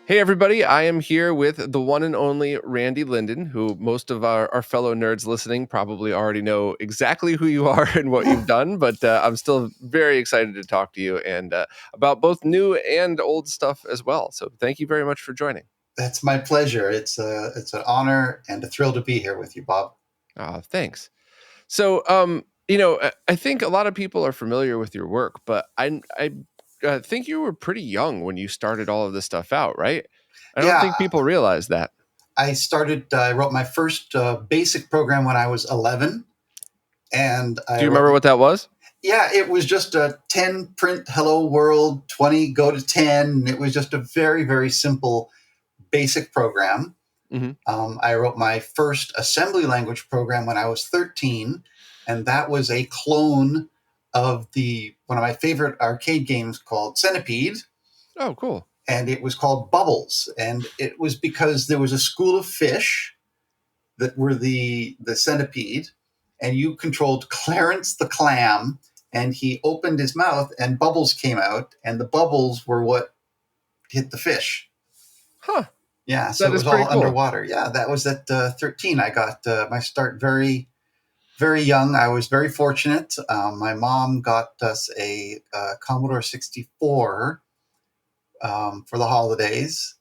Hey, everybody. I am here with the one and only Randy Linden, who most of our fellow nerds listening probably already know exactly who you are and what you've done. But I'm still very excited to talk to you and about both new and old stuff as well. So thank you very much for joining. That's my pleasure. It's an honor and a thrill to be here with you, Bob. Thanks. So, I think a lot of people are familiar with your work, but I think you were pretty young when you started all of this stuff out, right? I don't Yeah, think people realize that. I wrote my first basic program when I was 11. And Do I you remember wrote, what that was? yeah, it was just a 10 print hello world, 20 go to 10. It was just a very, very simple basic program. Mm-hmm. I wrote my first assembly language program when I was 13. And that was a clone of one of my favorite arcade games called Centipede. Oh, cool. And it was called Bubbles. And it was because there was a school of fish that were the centipede, and you controlled Clarence the clam, and he opened his mouth and bubbles came out, and the bubbles were what hit the fish. Huh. Yeah, so That it is was pretty all cool. underwater. Yeah, that was at 13. I got my start very, very young. I was very fortunate. My mom got us a Commodore 64 for the holidays,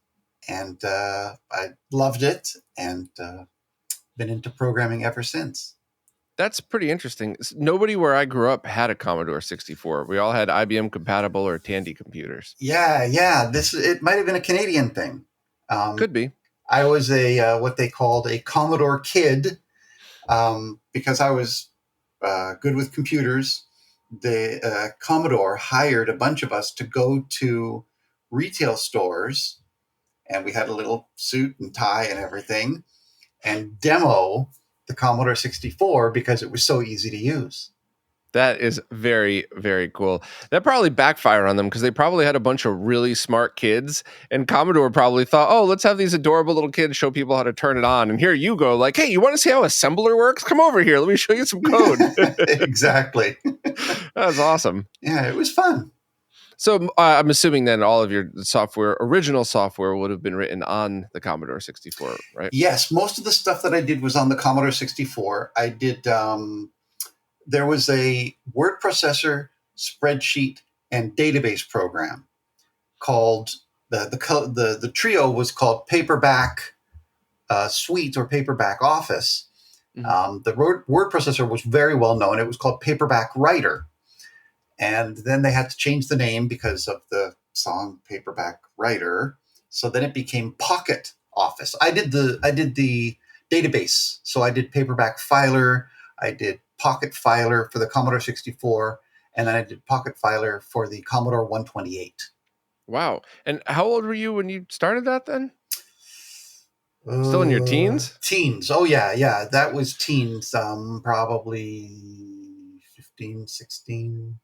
and I loved it and been into programming ever since. That's pretty interesting. Nobody where I grew up had a Commodore 64. We all had IBM compatible or Tandy computers. Yeah. It might have been a Canadian thing. Could be. I was a what they called a Commodore kid because I was good with computers. The Commodore hired a bunch of us to go to retail stores, and we had a little suit and tie and everything, and demo the Commodore 64 because it was so easy to use. That is very, very cool. That probably backfired on them because they probably had a bunch of really smart kids, and Commodore probably thought, "Oh, let's have these adorable little kids show people how to turn it on." And here you go, like, "Hey, you want to see how assembler works? Come over here. Let me show you some code." Exactly. That's awesome. Yeah, it was fun. So I'm assuming then all of your original software, would have been written on the Commodore 64, right? Yes, most of the stuff that I did was on the Commodore 64. I did, there was a word processor, spreadsheet, and database program called, the trio was called Paperback Suite or Paperback Office. Mm-hmm. The word processor was very well known. It was called Paperback Writer. And then they had to change the name because of the song Paperback Writer. So then it became Pocket Office. I did the database. So I did Paperback Filer, I did Pocket Filer for the Commodore 64, and then I did Pocket Filer for the Commodore 128. Wow. And how old were you when you started that then? Still in your teens? Teens. Oh, yeah. That was teens. Probably 15, 16.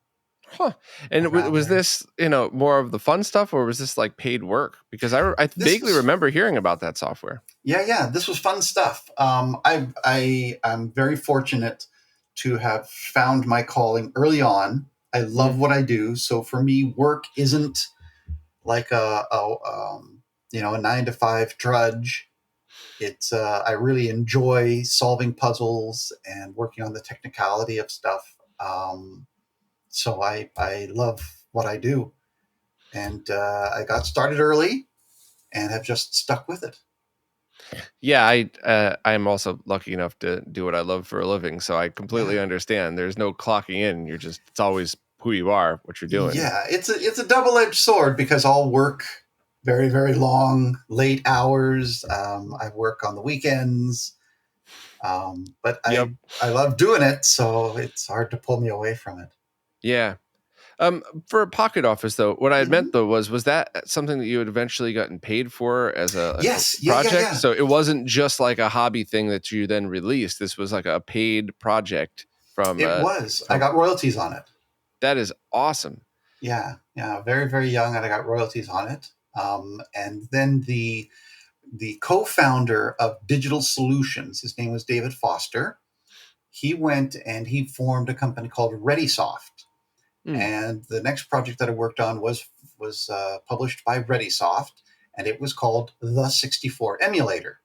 Huh. And Around was there. this, more of the fun stuff, or was this like paid work? Because I This vaguely was remember hearing about that software. Yeah. This was fun stuff. I'm very fortunate to have found my calling early on. I love Mm-hmm. what I do, so for me, work isn't like a 9 to 5 drudge. It's I really enjoy solving puzzles and working on the technicality of stuff. So I love what I do, and I got started early and have just stuck with it. Yeah, I am also lucky enough to do what I love for a living, so I completely Yeah. understand. There's no clocking in. It's always who you are, what you're doing. Yeah, it's a double-edged sword because I'll work very, very long, late hours. I work on the weekends, but Yep. I love doing it, so it's hard to pull me away from it. Yeah. For a pocket office though, what I had Hmm. meant though was that something that you had eventually gotten paid for as a Yes, project. yeah. So it wasn't just like a hobby thing that you then released. This was like a paid project from It was. I from got royalties on it. that is awesome. Yeah. Very, very young, and I got royalties on it. And then the co-founder of Digital Solutions, his name was David Foster. He went and he formed a company called ReadySoft. Mm. And the next project that I worked on was published by ReadySoft, and it was called the 64 emulator.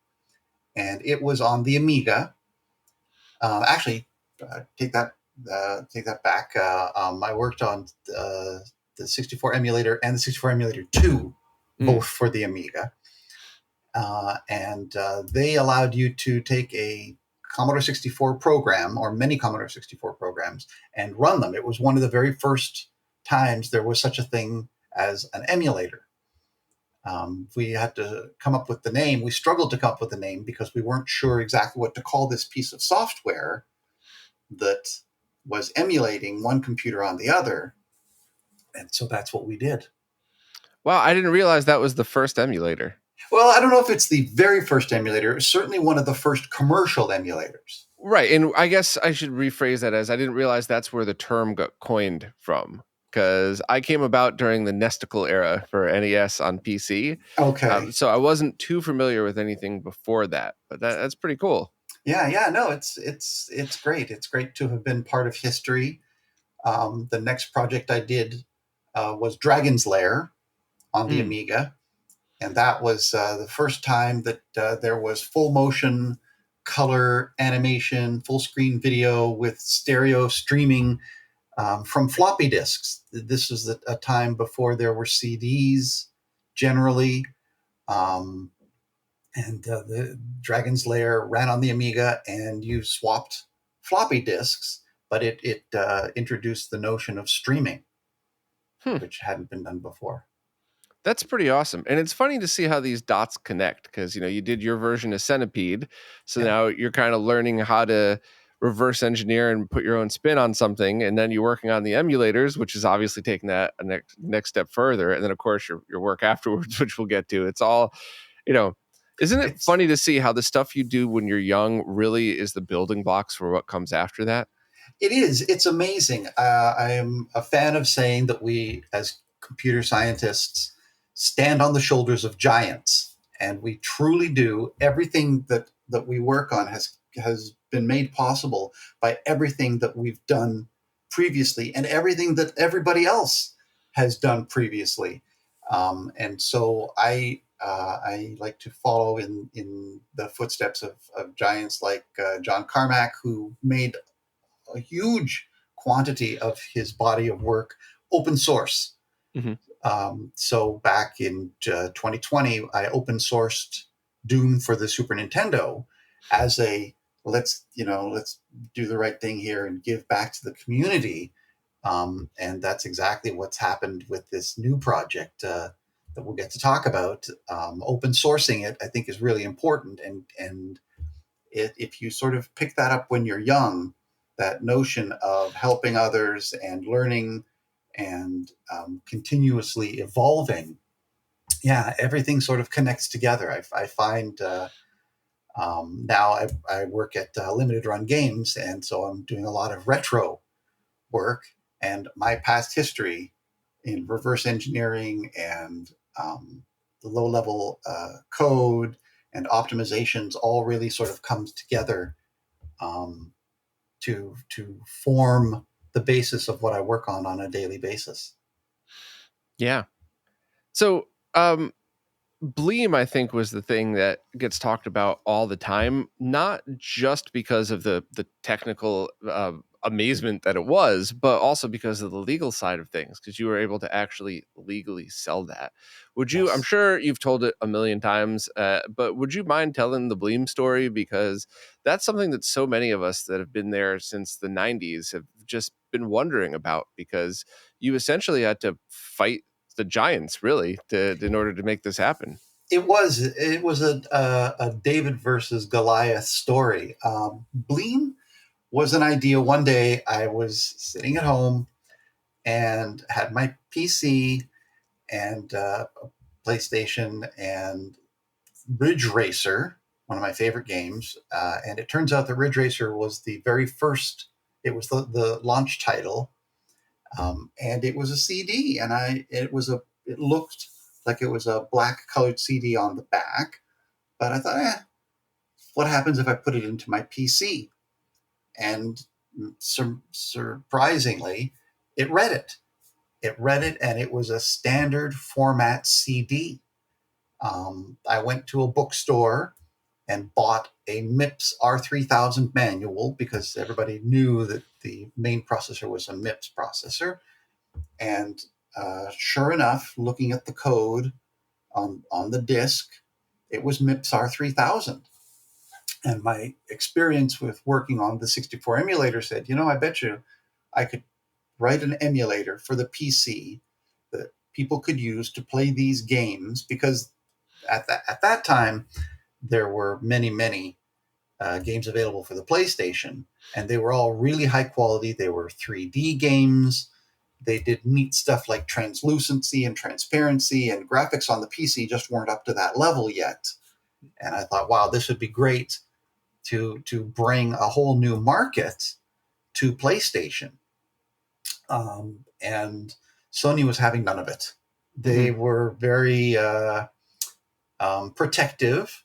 And it was on the Amiga. Actually, take that back. I worked on the 64 emulator and the 64 emulator 2, Mm. both for the Amiga. And they allowed you to take a Commodore 64 program or many Commodore 64 programs and run them. It was one of the very first times there was such a thing as an emulator. We had to come up with the name. We struggled to come up with the name because we weren't sure exactly what to call this piece of software that was emulating one computer on the other. And so that's what we did. Wow, I didn't realize that was the first emulator. Well, I don't know if it's the very first emulator. It was certainly one of the first commercial emulators. Right, and I guess I should rephrase that as I didn't realize that's where the term got coined from, because I came about during the Nesticle era for NES on PC. Okay. So I wasn't too familiar with anything before that, but that's pretty cool. Yeah. No, it's great. It's great to have been part of history. The next project I did was Dragon's Lair on the Amiga, and that was the first time that there was full motion color animation, full screen video with stereo streaming from floppy disks. This was a time before there were CDs generally. Um, and the Dragon's Lair ran on the Amiga, and you swapped floppy disks, but it introduced the notion of streaming, Hmm. which hadn't been done before. That's pretty awesome. And it's funny to see how these dots connect because, you did your version of Centipede. So now you're kind of learning how to reverse engineer and put your own spin on something. And then you're working on the emulators, which is obviously taking that a next step further. And then, of course, your work afterwards, which we'll get to. It's all, isn't it funny to see how the stuff you do when you're young really is the building blocks for what comes after that? It is. It's amazing. I am a fan of saying that we, as computer scientists, stand on the shoulders of giants, and we truly do. Everything that we work on has been made possible by everything that we've done previously, and everything that everybody else has done previously. And so I like to follow in the footsteps of giants like John Carmack, who made a huge quantity of his body of work open source. Mm-hmm. So back in 2020, I open sourced Doom for the Super Nintendo as a let's do the right thing here and give back to the community. And that's exactly what's happened with this new project that we'll get to talk about. Open sourcing it, I think, is really important, and if you sort of pick that up when you're young, that notion of helping others and learning and continuously evolving, everything sort of connects together. I find now I work at Limited Run Games, and so I'm doing a lot of retro work, and my past history in reverse engineering and the low level code and optimizations all really sort of comes together um, to form the basis of what I work on a daily basis. Yeah. So, Bleam, I think, was the thing that gets talked about all the time, not just because of the technical amazement that it was, but also because of the legal side of things, because you were able to actually legally sell that. Would you, I'm Yes. sure you've told it a million times, but would you mind telling the Bleam story? Because that's something that so many of us that have been there since the 90s have just been wondering about, because you essentially had to fight the giants really in order to make this happen. It was a David versus Goliath story. Bleam was an idea. One day I was sitting at home and had my PC and PlayStation and Ridge Racer, one of my favorite games. And it turns out that Ridge Racer was the very first. It was the launch title, and it was a CD, and it looked like it was a black colored CD on the back. But I thought, what happens if I put it into my PC? And surprisingly, it read it. It read it, and it was a standard format CD. I went to a bookstore and bought a MIPS R3000 manual because everybody knew that the main processor was a MIPS processor. And sure enough, looking at the code on the disk, it was MIPS R3000. And my experience with working on the 64 emulator said, I bet you I could write an emulator for the PC that people could use to play these games, because at that time, there were many, many games available for the PlayStation, and they were all really high quality. They were 3D games. They did neat stuff like translucency and transparency, and graphics on the PC just weren't up to that level yet. And I thought, wow, this would be great to bring a whole new market to PlayStation. And Sony was having none of it. They were very protective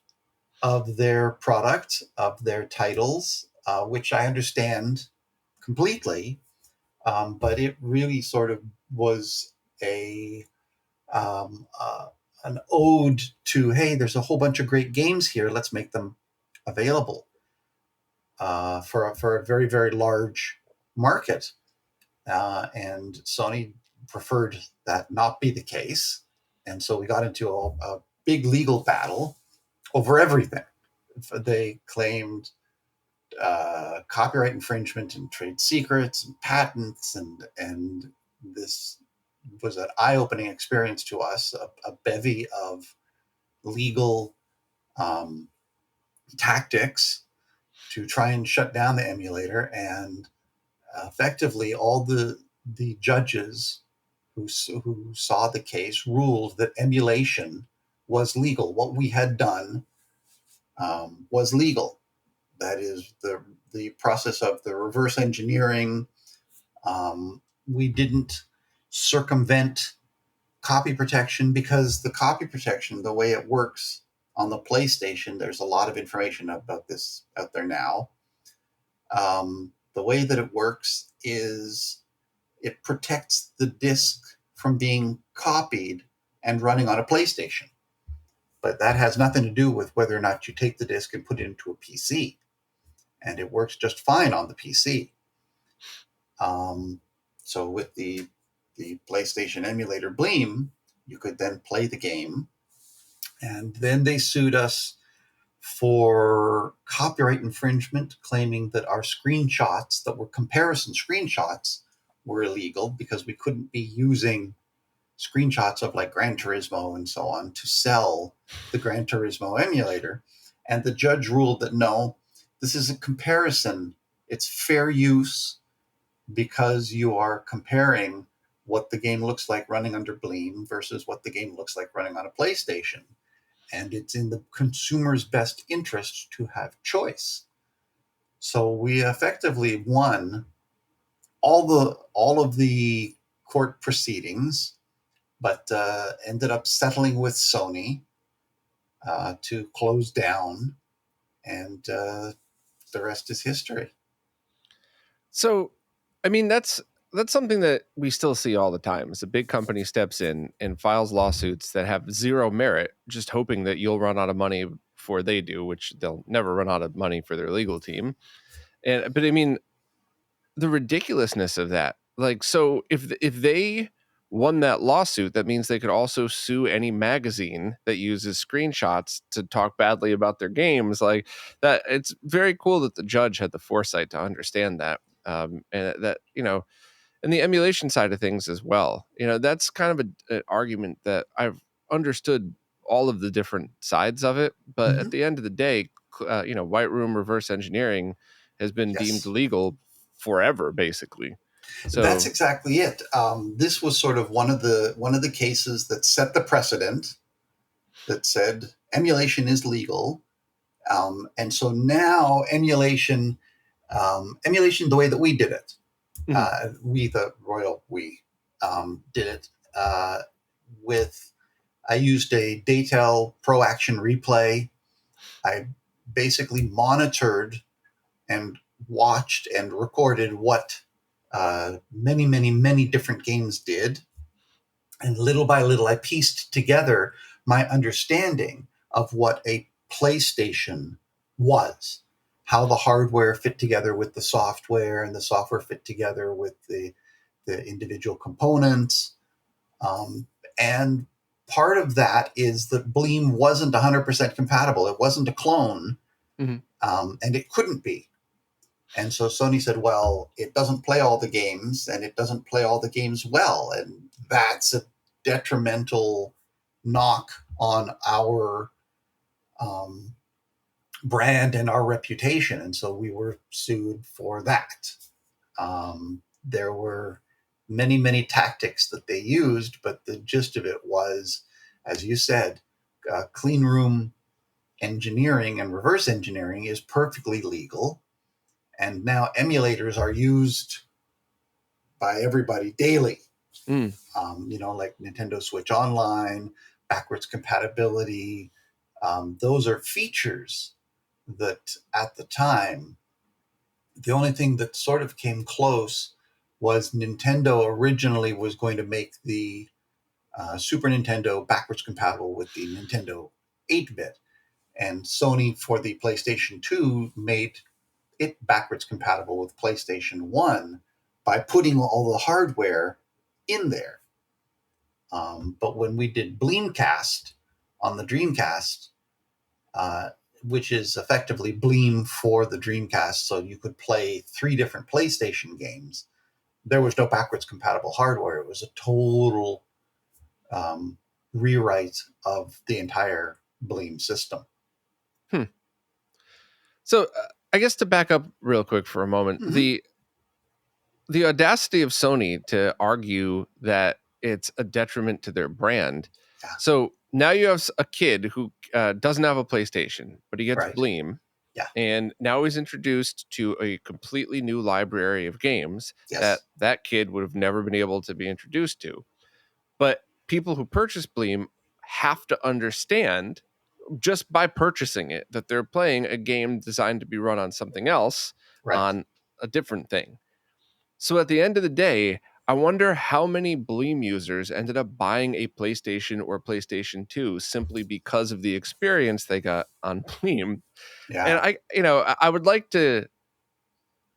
of their product, of their titles, which I understand completely. But it really sort of was um, uh, an ode to, hey, there's a whole bunch of great games here. Let's make them available for a very, very large market. And Sony preferred that not be the case. And so we got into a big legal battle over everything. They claimed copyright infringement and trade secrets and patents, and this was an eye-opening experience to us. A bevy of legal um, tactics to try and shut down the emulator, and effectively all the judges who saw the case ruled that emulation was legal. What we had done was legal. That is the process of the reverse engineering. We didn't circumvent copy protection, because the copy protection, the way it works on the PlayStation, there's a lot of information about this out there now. The way that it works is it protects the disc from being copied and running on a PlayStation. But that has nothing to do with whether or not you take the disc and put it into a PC. And it works just fine on the PC. So with the PlayStation emulator Bleam, you could then play the game. And then they sued us for copyright infringement, claiming that our screenshots that were comparison screenshots were illegal because we couldn't be using screenshots of like Gran Turismo and so on to sell the Gran Turismo emulator. And the judge ruled that no, this is a comparison. It's fair use because you are comparing what the game looks like running under Bleam versus what the game looks like running on a PlayStation. And it's in the consumer's best interest to have choice. So we effectively won all of the court proceedings, but ended up settling with Sony to close down, and the rest is history. So, I mean, that's something that we still see all the time. As a big company steps in and files lawsuits that have zero merit, just hoping that you'll run out of money before they do, which they'll never run out of money for their legal team. But I mean, the ridiculousness of that. Like, so if they won that lawsuit, that means they could also sue any magazine that uses screenshots to talk badly about their games. Like that, it's very cool that the judge had the foresight to understand that. And that, and the emulation side of things as well. That's kind of an argument that I've understood all of the different sides of it. But at the end of the day, white room reverse engineering has been deemed legal forever, basically. So that's exactly it. This was sort of one of the cases that set the precedent, that said emulation is legal, and so now emulation, the way that we did it, we, the royal we, did it with. I used a Daytel Pro Action Replay. I basically monitored and watched and recorded what many, many, many different games did. And little by little, I pieced together my understanding of what a PlayStation was, how the hardware fit together with the software, and the software fit together with the individual components. And part of that is that Bleam wasn't 100% compatible. It wasn't a clone, and it couldn't be. And so Sony said, well, it doesn't play all the games, and it doesn't play all the games well. And that's a detrimental knock on our brand and our reputation. And so we were sued for that. There were many, many tactics that they used, but the gist of it was, as you said, clean room engineering and reverse engineering is perfectly legal. And now emulators are used by everybody daily. Like Nintendo Switch Online, backwards compatibility. Those are features that at the time, the only thing that sort of came close was Nintendo originally was going to make the Super Nintendo backwards compatible with the Nintendo 8-bit. And Sony, for the PlayStation 2, made it backwards compatible with PlayStation 1 by putting all the hardware in there. But when we did Bleamcast on the Dreamcast, which is effectively Bleam for the Dreamcast, so you could play 3 different PlayStation games, there was no backwards compatible hardware. It was a total rewrite of the entire Bleam system. So I guess to back up real quick for a moment, the audacity of Sony to argue that it's a detriment to their brand. Yeah. So now you have a kid who doesn't have a PlayStation, but he gets Bleam. Yeah. And now he's introduced to a completely new library of games that kid would have never been able to be introduced to. But people who purchase Bleam have to understand, just by purchasing it, that they're playing a game designed to be run on something else, on a different thing. So at the end of the day, I wonder how many Bleam users ended up buying a PlayStation or PlayStation 2 simply because of the experience they got on Bleam. Yeah. And I would like to,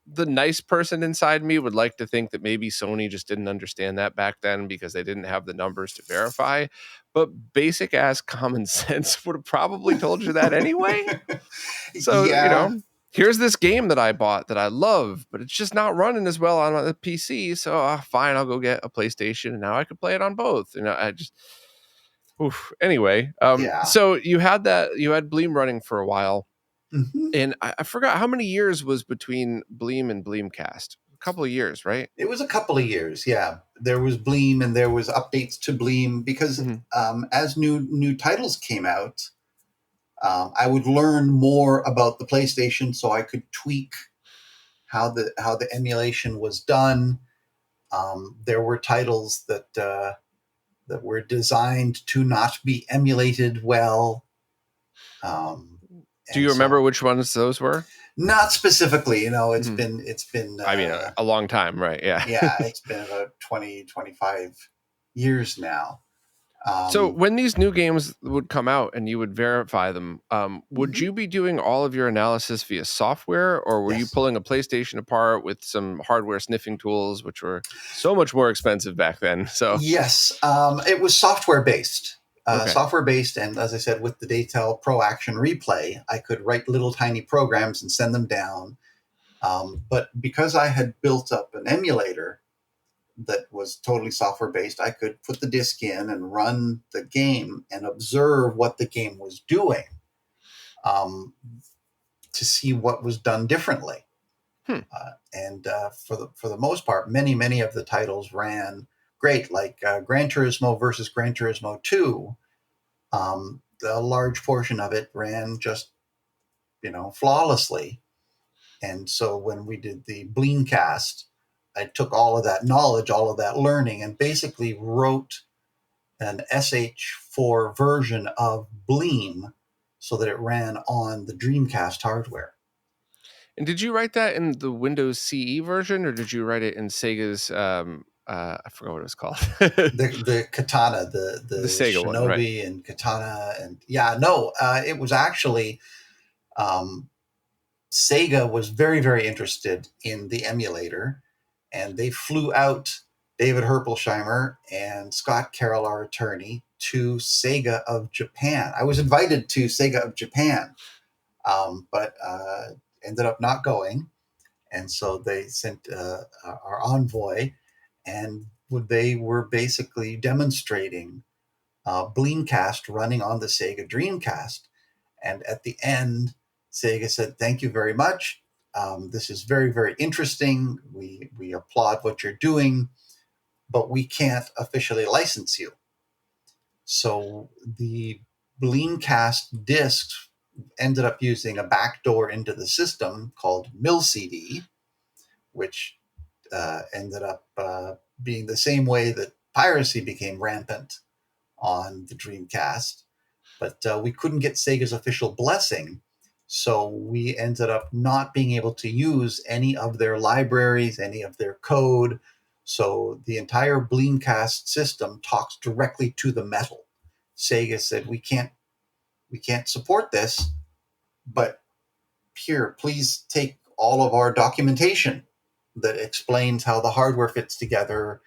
the nice person inside me would like to think that maybe Sony just didn't understand that back then because they didn't have the numbers to verify. But basic ass common sense would have probably told you that anyway. So, here's this game that I bought that I love, but it's just not running as well on the PC. So fine, I'll go get a PlayStation, and now I could play it on both. Anyway, so you had Bleam running for a while. And I forgot how many years was between Bleam and Bleamcast. A couple of years, right? It was a couple of years, yeah. There was Bleam and there was updates to Bleam because as new titles came out, I would learn more about the PlayStation so I could tweak how the emulation was done. There were titles that were designed to not be emulated well. Do you remember which ones those were? Not specifically, it's been I mean, a long time, right? Yeah. Yeah, it's been about 20, 25 years now. So when these new games would come out and you would verify them, would you be doing all of your analysis via software, or were you pulling a PlayStation apart with some hardware sniffing tools, which were so much more expensive back then? So yes, it was software based. Software based, and as I said, with the Daytel Pro Action Replay, I could write little tiny programs and send them down. But because I had built up an emulator that was totally software based, I could put the disc in and run the game and observe what the game was doing, to see what was done differently. And for the most part, many of the titles ran great, like Gran Turismo versus Gran Turismo 2. A large portion of it ran just, flawlessly. And so when we did the Bleamcast, I took all of that knowledge, all of that learning, and basically wrote an SH4 version of Bleam so that it ran on the Dreamcast hardware. And did you write that in the Windows CE version, or did you write it in Sega's I forgot what it was called. The katana, The the Sega one, right? shinobi and katana, and yeah, no, it was actually um, Sega was very, very interested in the emulator, and they flew out David Herpelsheimer and Scott Carroll, our attorney, to Sega of Japan. I was invited to Sega of Japan, but ended up not going. And so they sent our envoy, and they were basically demonstrating Bleamcast running on the Sega Dreamcast. And at the end, Sega said, "Thank you very much. This is very, very interesting. We applaud what you're doing, but we can't officially license you." So the Bleamcast discs ended up using a backdoor into the system called MilCD, which ended up being the same way that piracy became rampant on the Dreamcast. But we couldn't get Sega's official blessing. So we ended up not being able to use any of their libraries, any of their code. So the entire Bleamcast system talks directly to the metal. Sega said, we can't support this, but here, please take all of our documentation that explains how the hardware fits together.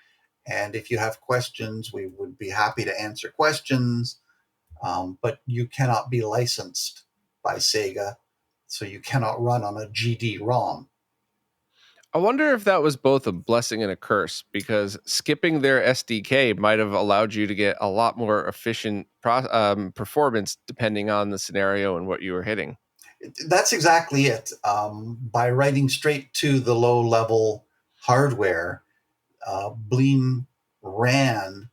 And if you have questions, we would be happy to answer questions. But you cannot be licensed by Sega, so you cannot run on a GD-ROM. I wonder if that was both a blessing and a curse, because skipping their SDK might have allowed you to get a lot more efficient performance depending on the scenario and what you were hitting. That's exactly it. By writing straight to the low-level hardware, Bleam ran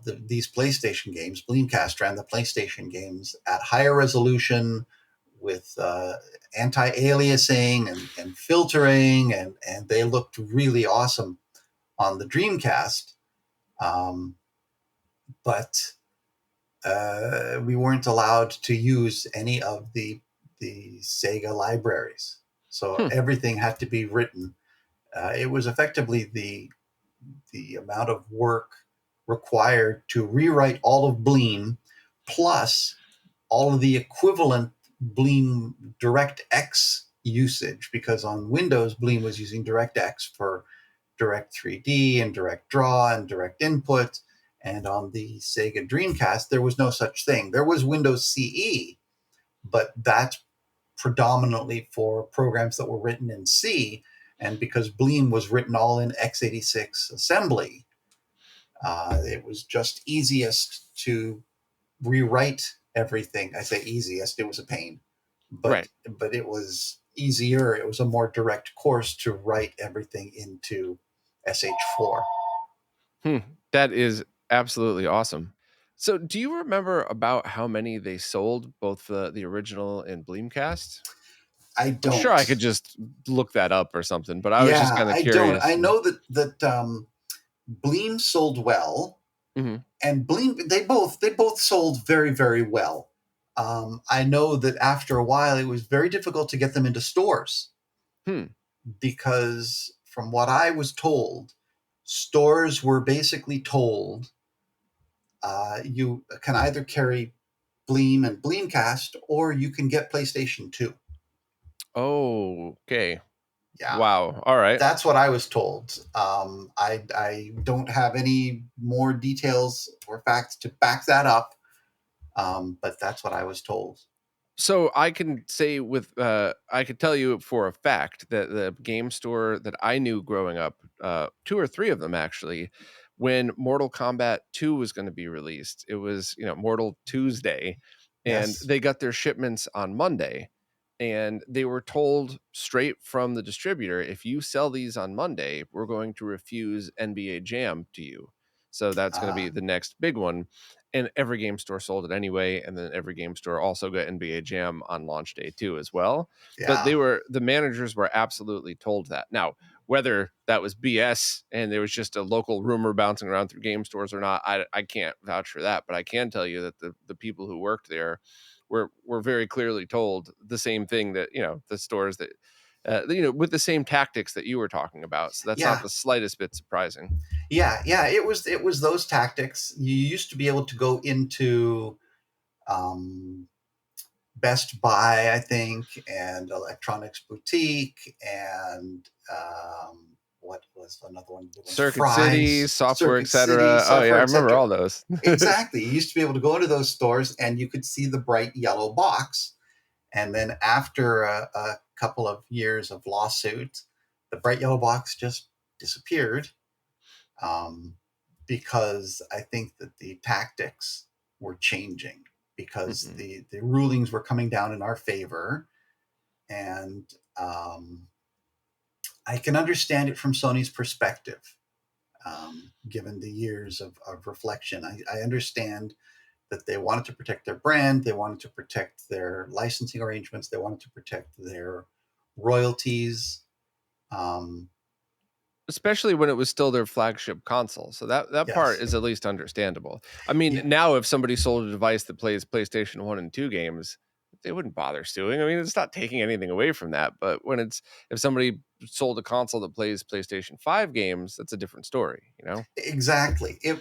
these PlayStation games. Bleamcast ran the PlayStation games at higher resolution with anti-aliasing and filtering, and they looked really awesome on the Dreamcast. Um, but we weren't allowed to use any of the Sega libraries, so Hmm. everything had to be written. It was effectively the amount of work required to rewrite all of Bleam, plus all of the equivalent Bleam DirectX usage, because on Windows, Bleam was using DirectX for Direct 3D and Direct Draw and Direct Input. And on the Sega Dreamcast, there was no such thing. There was Windows CE, but that's predominantly for programs that were written in C. And because Bleam was written all in x86 assembly, it was just easiest to rewrite everything. I say easiest; it was a pain, Right. but it was easier. It was a more direct course to write everything into SH4. Hmm. That is absolutely awesome. So, do you remember about how many they sold, both the original and Bleamcast? I I'm sure I don't. could just look that up or something, but I was just Yeah, kind of I don't. curious. I know that Bleam sold well, Mhm. and Bleam they both sold very, very well. I know that after a while, it was very difficult to get them into stores Hmm. because, from what I was told, stores were basically told you can either carry Bleam and Bleamcast, or you can get PlayStation 2. Oh, okay. Yeah, Wow. All right. that's what I was told. I don't have any more details or facts to back that up, but that's what I was told. So I can say I could tell you for a fact that the game store that I knew growing up, two or three of them actually, when Mortal Kombat 2 was going to be released, it was, Mortal Tuesday, and Yes. they got their shipments on Monday, and they were told straight from the distributor, if you sell these on Monday, we're going to refuse NBA Jam to you. So that's going to be Uh, the next big one, and every game store sold it anyway, and then every game store also got NBA Jam on launch day too as well. But yeah. the managers were absolutely told that. Now, whether that was BS and there was just a local rumor bouncing around through game stores or not, I can't vouch for that, but I can tell you that the people who worked there were very clearly told the same thing that, the stores that with the same tactics that you were talking about. So that's not Yeah, the slightest bit surprising. yeah. It was those tactics. You used to be able to go into um, Best Buy, I think, and Electronics Boutique, and what was another one? Circuit City, Fry's, software, Circuit City, etc. Oh yeah, I Software, remember etc. all those. Exactly. You used to be able to go into those stores and you could see the bright yellow box. And then after a couple of years of lawsuits, the bright yellow box just disappeared, um, because I think that the tactics were changing, because Mm-mm. the rulings were coming down in our favor. And I can understand it from Sony's perspective, given the years of reflection. I understand that they wanted to protect their brand, they wanted to protect their licensing arrangements, they wanted to protect their royalties. Um, Especially when it was still their flagship console. So that part yes, is at least understandable. I mean, yeah, now if somebody sold a device that plays PlayStation 1 and 2 games, they wouldn't bother suing. I mean, it's not taking anything away from that, but if somebody sold a console that plays PlayStation 5 games, that's a different story, you know? exactly. It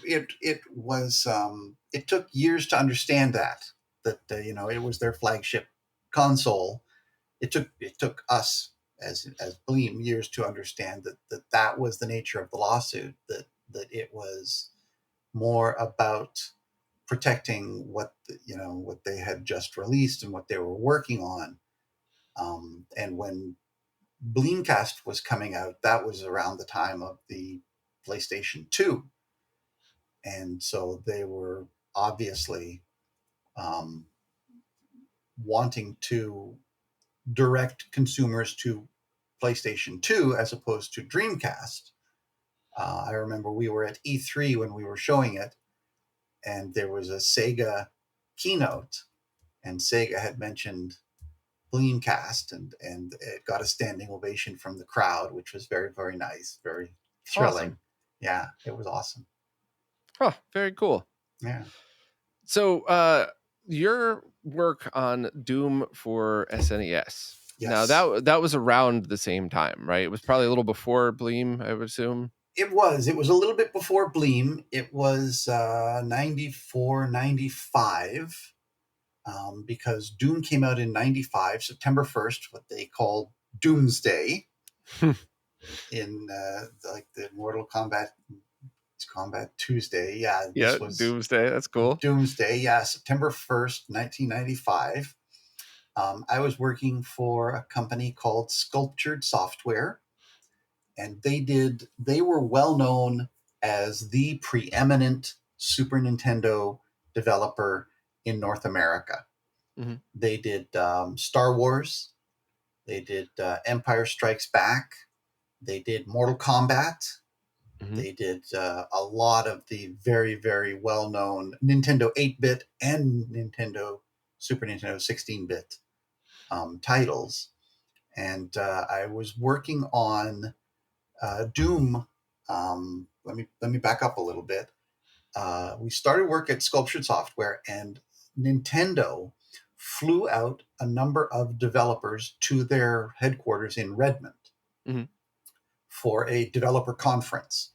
took years to understand that it was their flagship console. It took us as Bleam years to understand that was the nature of the lawsuit. That it was more about protecting what they had just released and what they were working on. And when Bleamcast was coming out, that was around the time of the PlayStation 2. And so they were obviously um, wanting to direct consumers to PlayStation 2 as opposed to Dreamcast. I remember we were at E3 when we were showing it, and there was a Sega keynote, and Sega had mentioned Bleamcast, and it got a standing ovation from the crowd, which was very, very nice, very Awesome. thrilling. Yeah, it was awesome. Huh, very cool. Yeah. So, your work on Doom for SNES. Now Yes, that was around the same time, right? It was probably a little before Bleam, I would assume. it was. It was a little bit before Bleam. It was 94, 95, because Doom came out in 95, September 1st, what they called Doomsday, in like the Mortal Kombat. It's Combat Tuesday. Yeah, Yeah, this was Doomsday. That's cool. Doomsday. Yeah, September 1st, 1995. I was working for a company called Sculptured Software, and they were well known as the preeminent Super Nintendo developer in North America. Hmm. They did Star Wars, they did Empire Strikes Back, they did Mortal Kombat, Hmm. they did a lot of the very, very well known Nintendo 8-bit and Super Nintendo 16-bit titles. And I was working on Doom. Let me back up a little bit. We started work at Sculptured Software, and Nintendo flew out a number of developers to their headquarters in Redmond Hmm. for a developer conference.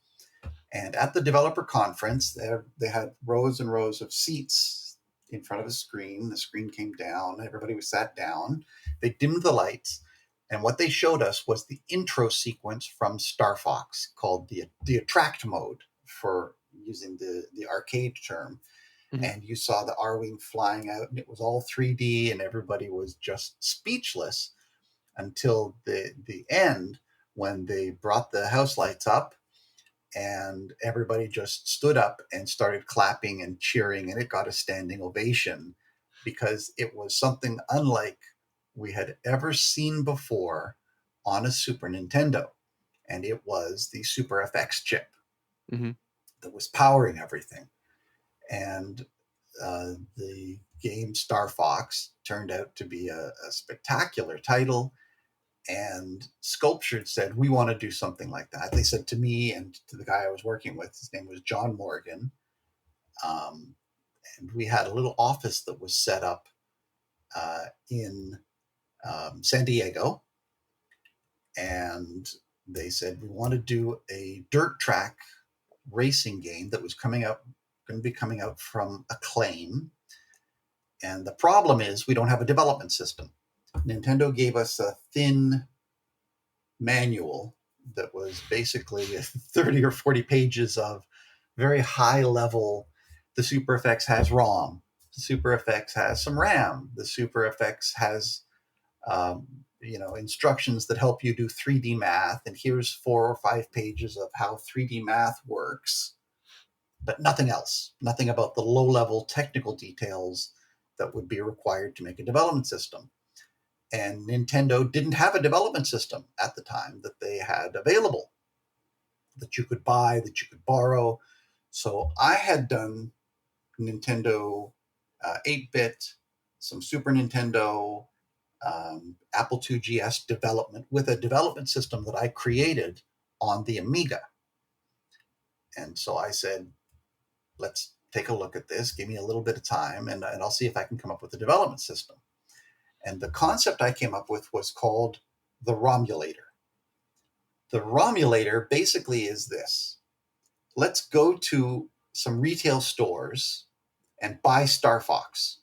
And at the developer conference, they had rows and rows of seats in front of a screen. The screen came down, everybody was sat down. They dimmed the lights, and what they showed us was the intro sequence from Star Fox, called the attract mode, for using the arcade term. Hmm. And you saw the R-Wing flying out, and it was all 3D, and everybody was just speechless until the end, when they brought the house lights up, and everybody just stood up and started clapping and cheering, and it got a standing ovation, because it was something unlike we had ever seen before on a Super Nintendo. And it was the Super FX chip Hmm. that was powering everything. And the game Star Fox turned out to be a spectacular title. And Sculptured said, we want to do something like that. They said to me and to the guy I was working with, his name was John Morgan. Um, and we had a little office that was set up in San Diego. and they said, we want to do a dirt track racing game that was going to be coming out from Acclaim. And the problem is we don't have a development system. Nintendo gave us a thin manual that was basically 30 or 40 pages of very high level. The Super FX has ROM. The Super FX has some RAM. The Super FX has instructions that help you do 3D math. And here's 4 or 5 pages of how 3D math works, but nothing else. Nothing about the low level technical details that would be required to make a development system. And Nintendo didn't have a development system at the time that they had available that you could buy, that you could borrow. So I had done Nintendo 8-bit, some Super Nintendo, Apple II GS development with a development system that I created on the Amiga. And so I said, let's take a look at this. Give me a little bit of time, and I'll see if I can come up with a development system. And the concept I came up with was called the Romulator. The Romulator basically is this. Let's go to some retail stores and buy Star Fox.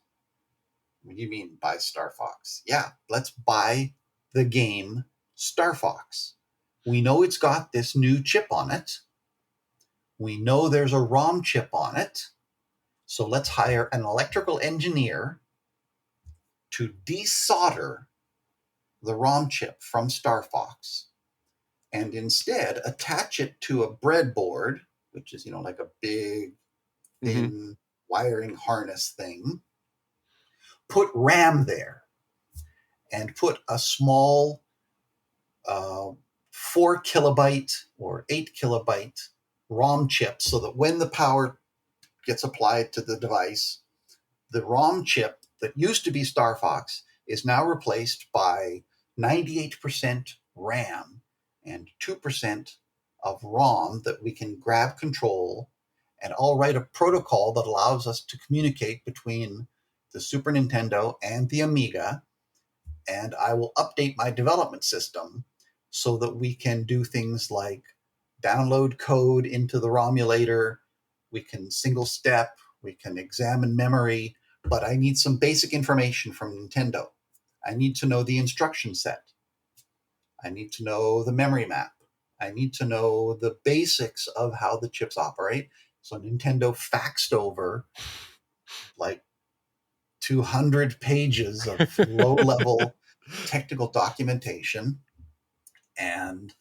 What do you mean buy Star Fox? Yeah, let's buy the game Star Fox. We know it's got this new chip on it. We know there's a ROM chip on it. So let's hire an electrical engineer to desolder the ROM chip from Star Fox and instead attach it to a breadboard, which is, like a big, thin wiring harness thing, put RAM there, and put a small 4 kilobyte or 8 kilobyte ROM chip so that when the power gets applied to the device, the ROM chip that used to be Star Fox is now replaced by 98% RAM and 2% of ROM that we can grab control, and I'll write a protocol that allows us to communicate between the Super Nintendo and the Amiga, and I will update my development system so that we can do things like download code into the Romulator, we can single step, we can examine memory, but I need some basic information from Nintendo. I need to know the instruction set. I need to know the memory map. I need to know the basics of how the chips operate. So Nintendo faxed over like 200 pages of low-level technical documentation, and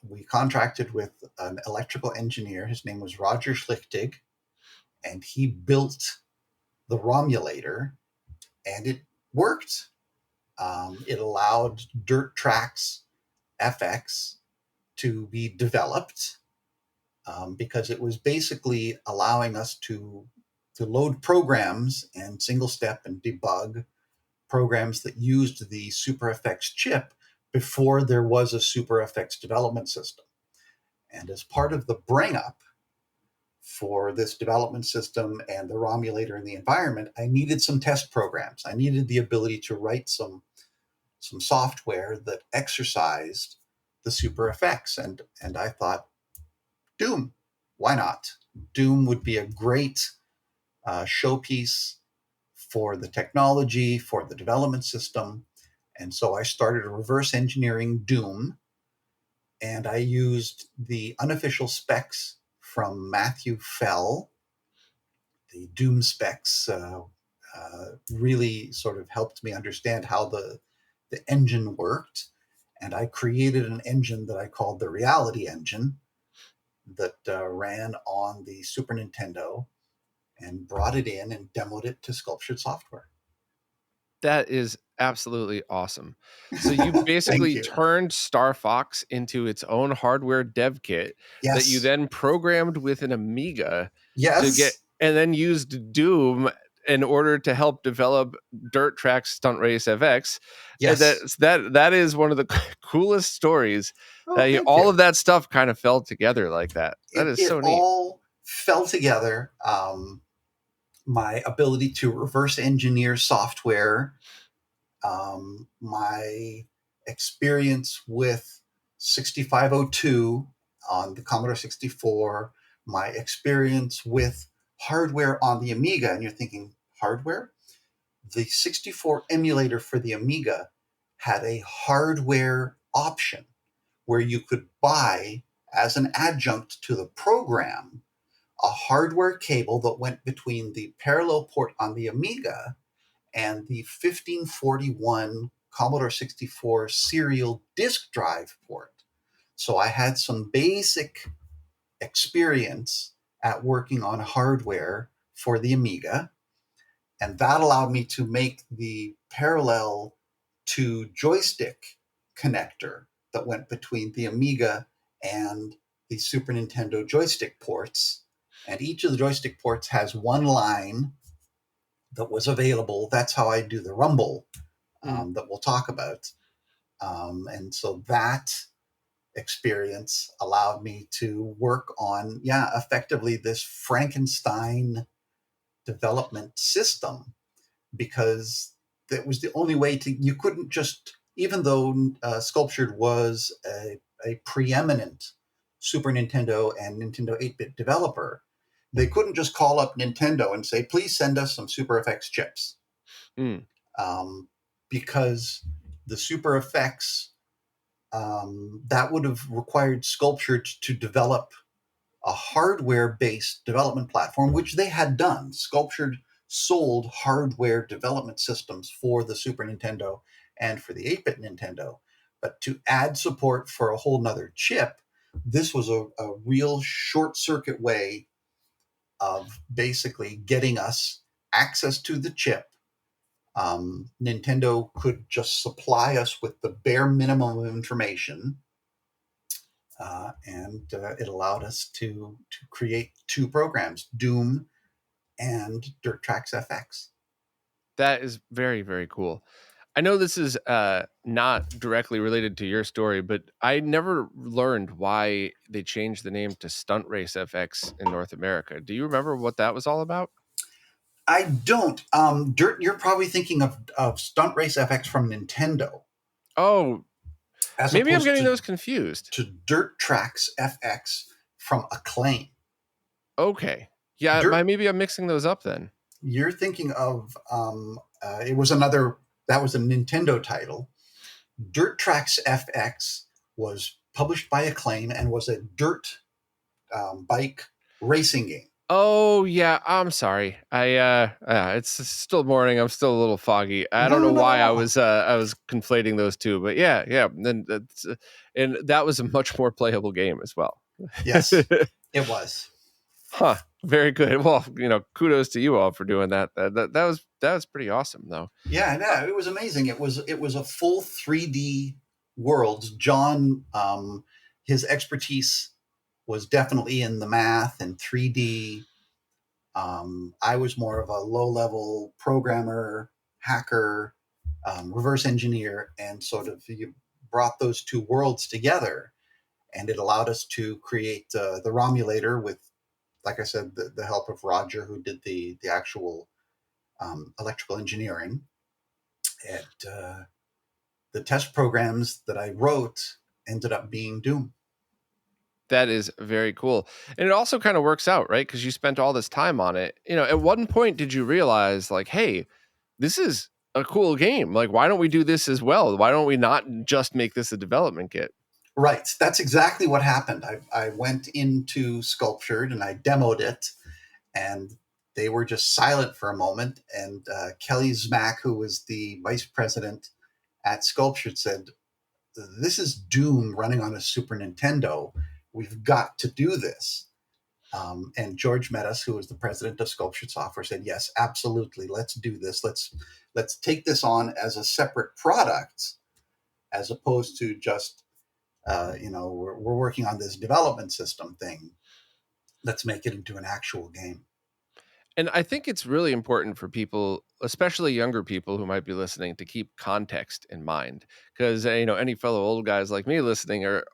we contracted with an electrical engineer. His name was Roger Schlichtig, and he built the Romulator, and it worked. It allowed Dirt Tracks FX to be developed because it was basically allowing us to load programs and single step and debug programs that used the SuperFX chip before there was a SuperFX development system. And as part of the bring up for this development system and the Romulator and the environment, I needed some test programs. I needed the ability to write some software that exercised the SuperFX. And I thought, Doom, why not? Doom would be a great showpiece for the technology, for the development system. And so I started reverse engineering Doom, and I used the unofficial specs from Matthew Fell. The Doom specs really sort of helped me understand how the engine worked. And I created an engine that I called the Reality Engine that ran on the Super Nintendo, and brought it in and demoed it to Sculptured Software. That is absolutely awesome. So you Thank basically you. turned Star Fox into its own hardware dev kit that you Yes. then programmed with an Amiga to get, Yes. and then used Doom in order to help develop Dirt Track Stunt Race FX. And Yes. that is one of the coolest stories. Oh, thank All you. of that stuff kind of fell together like that. That is It so neat. all fell together. My ability to reverse engineer software, my experience with 6502 on the Commodore 64, my experience with hardware on the Amiga. And you're thinking, hardware? The 64 emulator for the Amiga had a hardware option where you could buy, as an adjunct to the program, a hardware cable that went between the parallel port on the Amiga and the 1541 Commodore 64 serial disk drive port. So I had some basic experience at working on hardware for the Amiga, and that allowed me to make the parallel to joystick connector that went between the Amiga and the Super Nintendo joystick ports. And each of the joystick ports has one line that was available. That's how I do the rumble that we'll talk about. And so that experience allowed me to work on, effectively this Frankenstein development system, because that was the only way to, you couldn't just, even though Sculptured was a preeminent Super Nintendo and Nintendo 8-bit developer, they couldn't just call up Nintendo and say, please send us some Super FX chips. Mm. Because the Super FX, that would have required Sculptured to develop a hardware-based development platform, which they had done. Sculptured sold hardware development systems for the Super Nintendo and for the 8-bit Nintendo. But to add support for a whole nother chip, this was a real short-circuit way of basically getting us access to the chip. Nintendo could just supply us with the bare minimum of information, and it allowed us to create two programs, Doom and Dirt Tracks FX. That is very, very cool. I know this is not directly related to your story, but I never learned why they changed the name to Stunt Race FX in North America. Do you remember what that was all about? I don't. You're probably thinking of Stunt Race FX from Nintendo, Oh, as maybe I'm opposed getting those confused. to Dirt Tracks FX from Acclaim. Okay. Yeah, Dirt, maybe I'm mixing those up then. you're thinking of, it was another, that was a Nintendo title. Dirt Tracks FX was published by Acclaim and was a dirt bike racing game. Oh yeah, I'm sorry. It's still morning. I'm still a little foggy. I don't No, know not at why all. I was conflating those two, but yeah. Then that's and that was a much more playable game as well. Yes, it was. Huh. Very good. Well, kudos to you all for doing that. That was pretty awesome, though. Yeah, no, it was amazing. It was a full 3D world. John, his expertise was definitely in the math and 3D. I was more of a low level programmer, hacker, reverse engineer, and sort of you brought those two worlds together, and it allowed us to create the Romulator with, like I said, the help of Roger, who did the actual electrical engineering. And the test programs that I wrote ended up being Doom. That is very cool. And it also kind of works out, right? Because you spent all this time on it. At one point, did you realize, like, hey, this is a cool game. Like, why don't we do this as well? Why don't we not just make this a development kit? Right. That's exactly what happened. I went into Sculptured and I demoed it, and they were just silent for a moment. And Kelly Zmack, who was the vice president at Sculptured, said, "This is Doom running on a Super Nintendo. We've got to do this." And George Metis, who was the president of Sculptured Software, said, "Yes, absolutely. Let's do this. Let's take this on as a separate product, as opposed to just we're working on this development system thing. Let's make it into an actual game." And I think it's really important for people, especially younger people who might be listening, to keep context in mind. Because, any fellow old guys like me listening are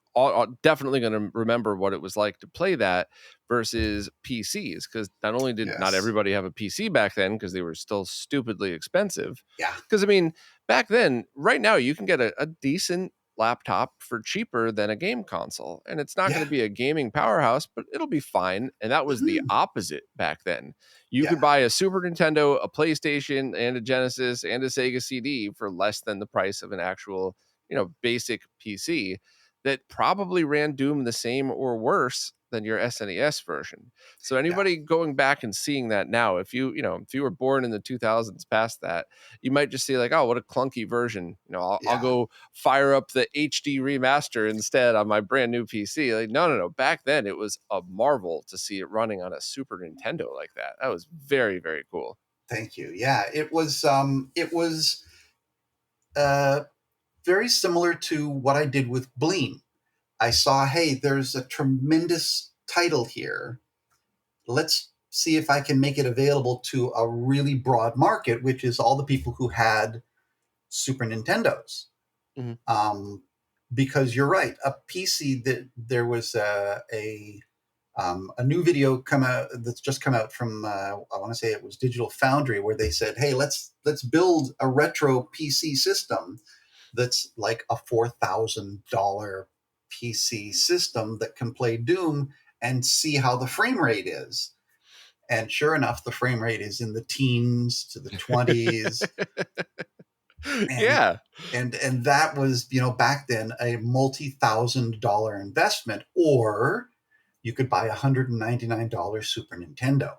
definitely going to remember what it was like to play that versus PCs, because not only did not Yes. everybody have a PC back then because they were still stupidly expensive. Yeah. Because I mean, back then, right now, you can get a decent laptop for cheaper than a game console, and it's not going Yeah. to be a gaming powerhouse, but it'll be fine. And that was the Mhm. opposite back then. You Yeah. could buy a Super Nintendo, a PlayStation, and a Genesis and a Sega CD for less than the price of an actual, basic PC that probably ran Doom the same or worse than your SNES version. So Yeah. anybody going back and seeing that now, if you were born in the 2000s past that, you might just see like, oh, what a clunky version. I'll Yeah. go fire up the HD remaster instead on my brand new PC. Like, no. Back then it was a marvel to see it running on a Super Nintendo like that. That was very, very cool. Thank you. Yeah, it was uh, very similar to what I did with Bleam. I saw, hey, there's a tremendous title here. Let's see if I can make it available to a really broad market, which is all the people who had Super Nintendos. Mhm. Because you're right, a PC, that there was a new video come out that's just come out from I want to say it was Digital Foundry, where they said, hey, let's build a retro PC system that's like a $4,000 PC system that can play Doom and see how the frame rate is. And sure enough, the frame rate is in the teens to the 20s. And Yeah. and that was, back then, a multi-$1,000 investment. Or you could buy $199 Super Nintendo.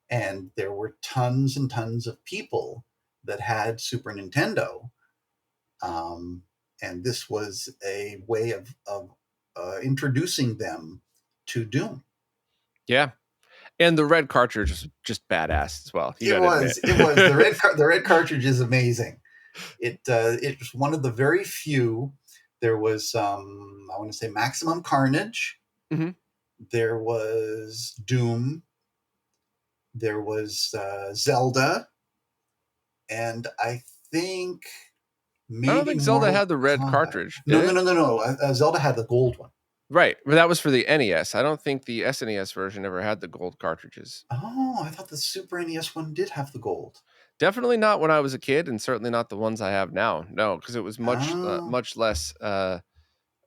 And there were tons and tons of people that had Super Nintendo. Um, and this was a way of introducing them to Doom. Yeah. And the red cartridge is just badass as well. You It got to admit. was. It was. The red cartridge is amazing. It was one of the very few. There was, I want to say, Maximum Carnage. Mm-hmm. There was Doom. There was Zelda, and I think I don't maybe think Zelda Mortal had the red Kombat. cartridge, No, did no, it? no, no, no. Zelda had the gold one. Right, but that was for the NES. I don't think the SNES version ever had the gold cartridges. Oh, I thought the Super NES one did have the gold. Definitely not when I was a kid, and certainly not the ones I have now. No, because it was Oh, much less.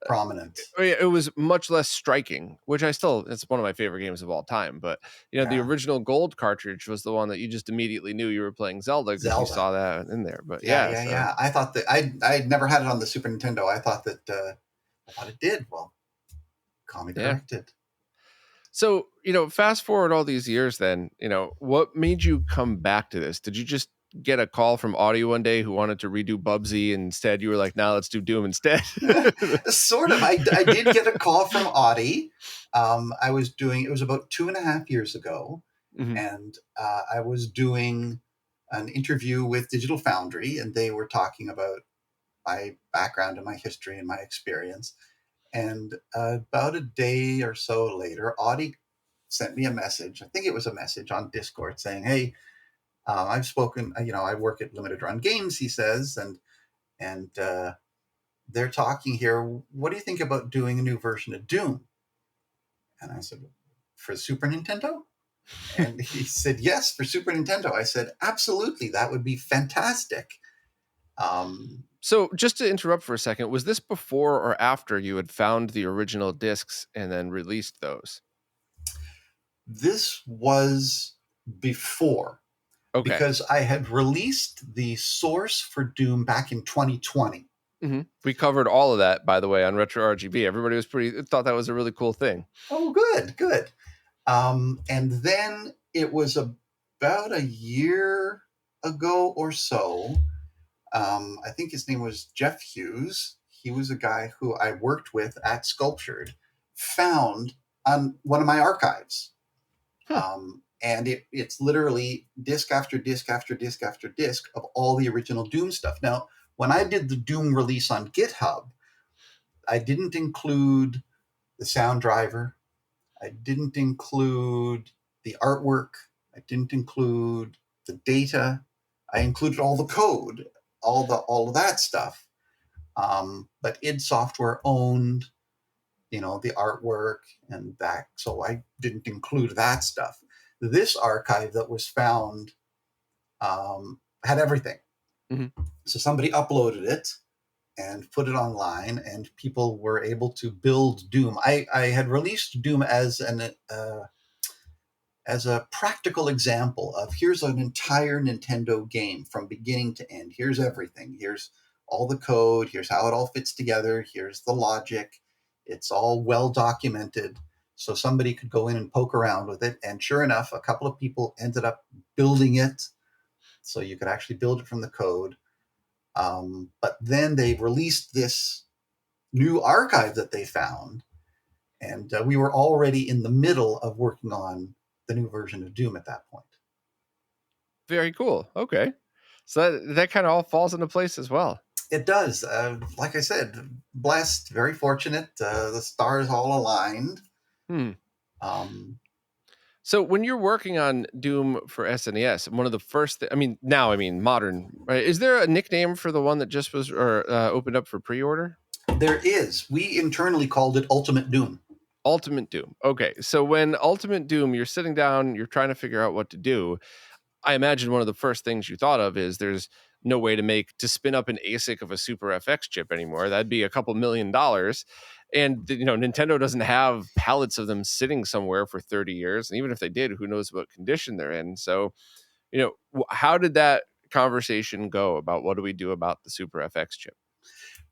prominent. It was much less striking, which it's one of my favorite games of all time. But the Yeah, original gold cartridge was the one that you just immediately knew you were playing Zelda because you Zelda. saw that in there. But Yeah, yeah, yeah, so yeah. I thought that I never had it on the Super Nintendo. I thought it did. Well, call me yeah. corrected. So, fast forward all these years then, what made you come back to this? Did you just get a call from Audi one day who wanted to redo Bubsy and instead you were like, nah, let's do Doom instead? Sort of. I did get a call from Audi. I was doing, it was about 2.5 years ago, Mhm. and I was doing an interview with Digital Foundry, and they were talking about my background and my history and my experience. And about a day or so later, Audi sent me a message. I think it was a message on Discord saying, hey, I've spoken, I work at Limited Run Games, he says, and they're talking here. What do you think about doing a new version of Doom? And I said, for Super Nintendo? And he said, yes, for Super Nintendo. I said, absolutely, that would be fantastic. Um, So, just to interrupt for a second, was this before or after you had found the original discs and then released those? this was before, Okay. because I had released the source for Doom back in 2020. We covered all of that, by the way, on RetroRGB. Everybody thought that was a really cool thing. Oh, good, good. And then it was about a year ago or so. I think his name was Jeff Hughes. He was a guy who I worked with at Sculptured, found on one of my archives. Hmm. And it's literally disc after disc after disc after disc of all the original Doom stuff. Now, when I did the Doom release on GitHub, I didn't include the sound driver. I didn't include the artwork. I didn't include the data. I included all the code, all of that stuff. But id Software owned the artwork and that. So I didn't include that stuff. This archive that was found had everything. Mm-hmm. So somebody uploaded it and put it online, and people were able to build Doom. I had released Doom as a practical example of, here's an entire Nintendo game from beginning to end. Here's everything. Here's all the code. Here's how it all fits together. Here's the logic. It's all well documented. So somebody could go in and poke around with it. And sure enough, a couple of people ended up building it. So you could actually build it from the code. But then they released this new archive that they found. And we were already in the middle of working on the new version of Doom at that point. Very cool. Okay. So that kind of all falls into place as well. It does. Like I said, blessed, very fortunate. The stars all aligned. So when you're working on Doom for SNES, one of the first, modern, right? Is there a nickname for the one that just was opened up for pre-order? There is. We internally called it Ultimate Doom. Ultimate Doom. Okay. So when Ultimate Doom, you're sitting down, you're trying to figure out what to do. I imagine one of the first things you thought of is there's no way to spin up an ASIC of a Super FX chip anymore. That'd be a couple $1 million. And, Nintendo doesn't have pallets of them sitting somewhere for 30 years. And even if they did, who knows what condition they're in. So, how did that conversation go about what do we do about the Super FX chip?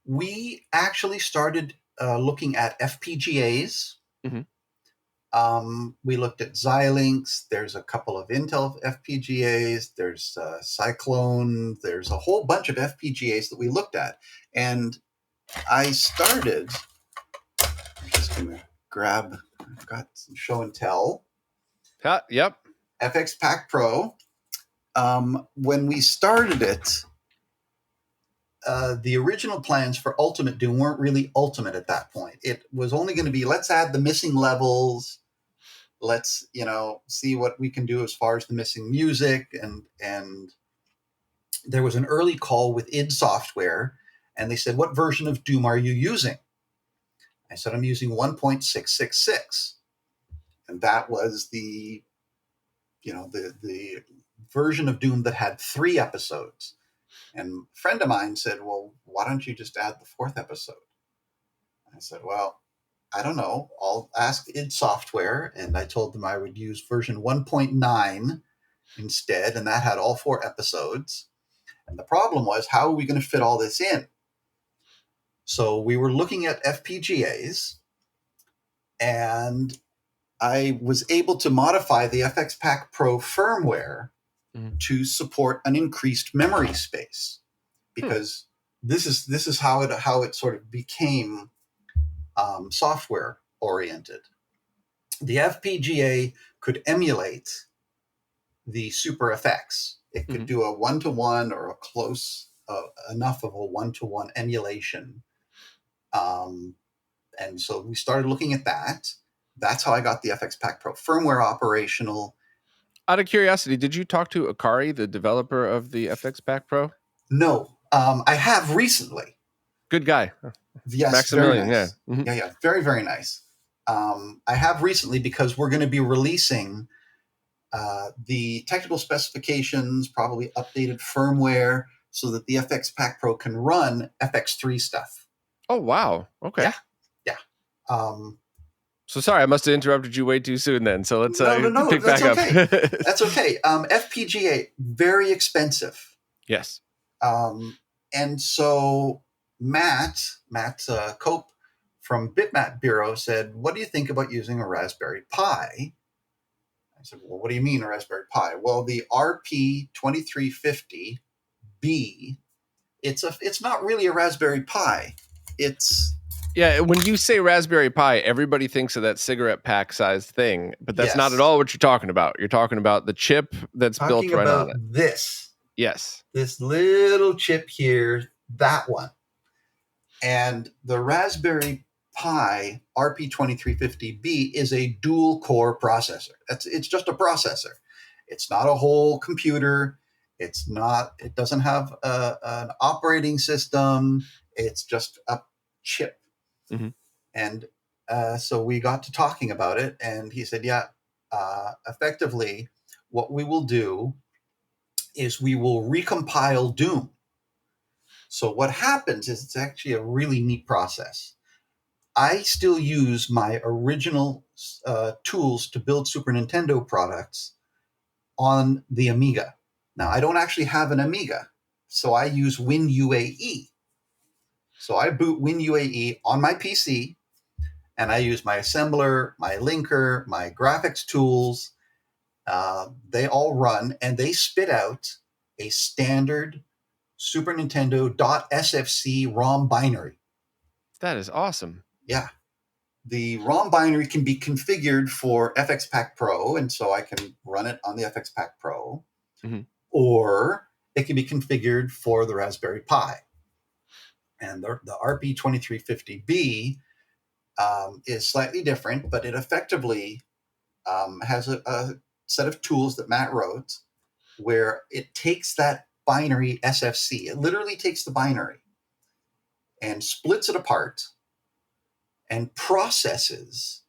We actually started looking at FPGAs. Mm-hmm. We looked at Xilinx. There's a couple of Intel FPGAs. There's Cyclone. There's a whole bunch of FPGAs that we looked at. And I started, I'm just going to grab, I've got some show and tell. Yep. FX Pack Pro. When we started it, the original plans for Ultimate Doom weren't really ultimate at that point. It was only going to be, let's add the missing levels. Let's, see what we can do as far as the missing music. And there was an early call with id Software, and they said, what version of Doom are you using? I said, I'm using 1.666. And that was the version of Doom that had 3 episodes. And a friend of mine said, well, why don't you just add the 4th episode? I said, well, I don't know. I'll ask id Software. And I told them I would use version 1.9 instead. And that had all 4 episodes. And the problem was, how are we going to fit all this in? So we were looking at FPGAs, and I was able to modify the FX Pack Pro firmware to support an increased memory space, because this is how it sort of became software oriented. The FPGA could emulate the Super FX. It could do a 1-to-1 or a close enough of a 1-to-1 emulation. And so we started looking at that. That's how I got the FX Pack Pro firmware operational. Out of curiosity, did you talk to Akari, the developer of the FX Pack Pro? No, I have recently. Good guy. Yes, Maximilian, very nice. yeah. Mm-hmm. Yeah, very, very nice. I have recently, because we're going to be releasing the technical specifications, probably updated firmware, so that the FX Pack Pro can run FX3 stuff. Oh, wow. Okay. Yeah. So sorry, I must have interrupted you way too soon then. So let's no, pick back up. That's okay. FPGA, very expensive. Yes. And so Matt Cope from Bitmap Bureau said, what do you think about using a Raspberry Pi? I said, well, what do you mean a Raspberry Pi? Well, the RP2350B, it's not really a Raspberry Pi. Yeah, when you say Raspberry Pi, everybody thinks of that cigarette pack sized thing, but that's not at all what you're talking about. You're talking about the chip that's built right on it. This. Yes. This little chip here, that one. And the Raspberry Pi RP2350B is a dual core processor. It's just a processor. It's not a whole computer. It doesn't have an operating system. It's just a chip. Mm-hmm. And So we got to talking about it, and he said, yeah, effectively, what we will do is we will recompile Doom. So what happens is it's actually a really neat process. I still use my original tools to build Super Nintendo products on the Amiga. Now, I don't actually have an Amiga, so I use WinUAE. So I boot WinUAE on my PC, and I use my assembler, my linker, my graphics tools. They all run, and they spit out a standard Super Nintendo .sfc ROM binary. That is awesome. Yeah. The ROM binary can be configured for FX Pack Pro, and so I can run it on the FX Pack Pro, Mm-hmm. or it can be configured for the Raspberry Pi. And the RP2350B is slightly different, but it effectively has a set of tools that Matt wrote where it takes that binary SFC, it literally takes the binary and splits it apart and processes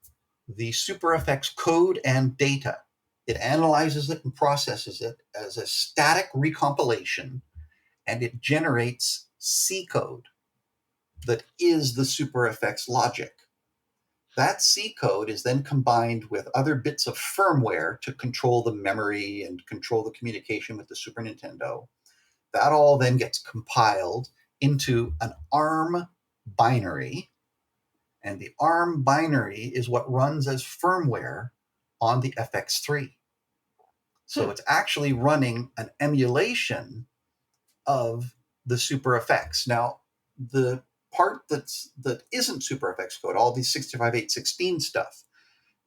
the SuperFX code and data. It analyzes it and processes it as a static recompilation, and it generates C code that is the SuperFX logic. That C code is then combined with other bits of firmware to control the memory and control the communication with the Super Nintendo. That all then gets compiled into an ARM binary, and the ARM binary is what runs as firmware on the FX3. So it's actually running an emulation of the SuperFX. Now, the part that isn't SuperFX code, all these 65.816 stuff,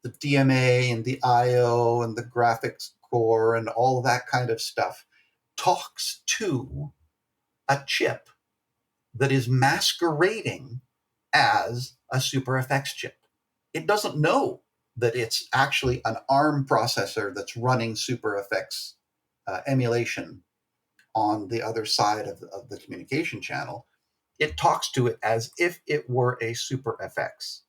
the DMA and the IO and the graphics core and all of that kind of stuff, talks to a chip that is masquerading as a SuperFX chip. It doesn't know that it's actually an ARM processor that's running SuperFX emulation on the other side of the communication channel. It talks to it as if it were a SuperFX.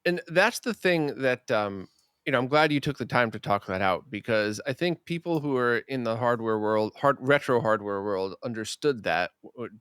And that's the thing that I'm glad you took the time to talk that out, because I think people who are in the hardware world, retro hardware world, understood that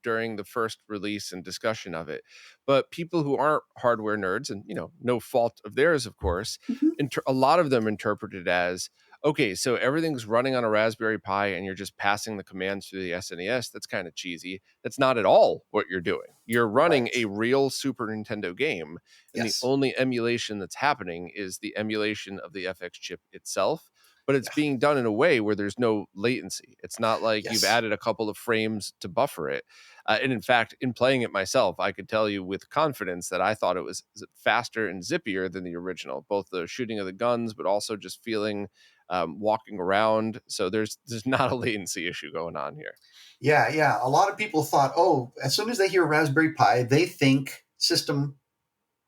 during the first release and discussion of it. But people who aren't hardware nerds, and no fault of theirs, of course, Mm-hmm. a lot of them interpret it as, okay, so everything's running on a Raspberry Pi and you're just passing the commands through the SNES. That's kind of cheesy. That's not at all what you're doing. You're running Right. a real Super Nintendo game, and the Yes. only emulation that's happening is the emulation of the FX chip itself. But it's Yeah. being done in a way where there's no latency. It's not like you've Yes. added a couple of frames to buffer it. And in fact, in playing it myself, I could tell you with confidence that I thought it was faster and zippier than the original, both the shooting of the guns, but also just feeling walking around. So there's not a latency issue going on here. Yeah, yeah. A lot of people thought, oh, as soon as they hear Raspberry Pi, they think system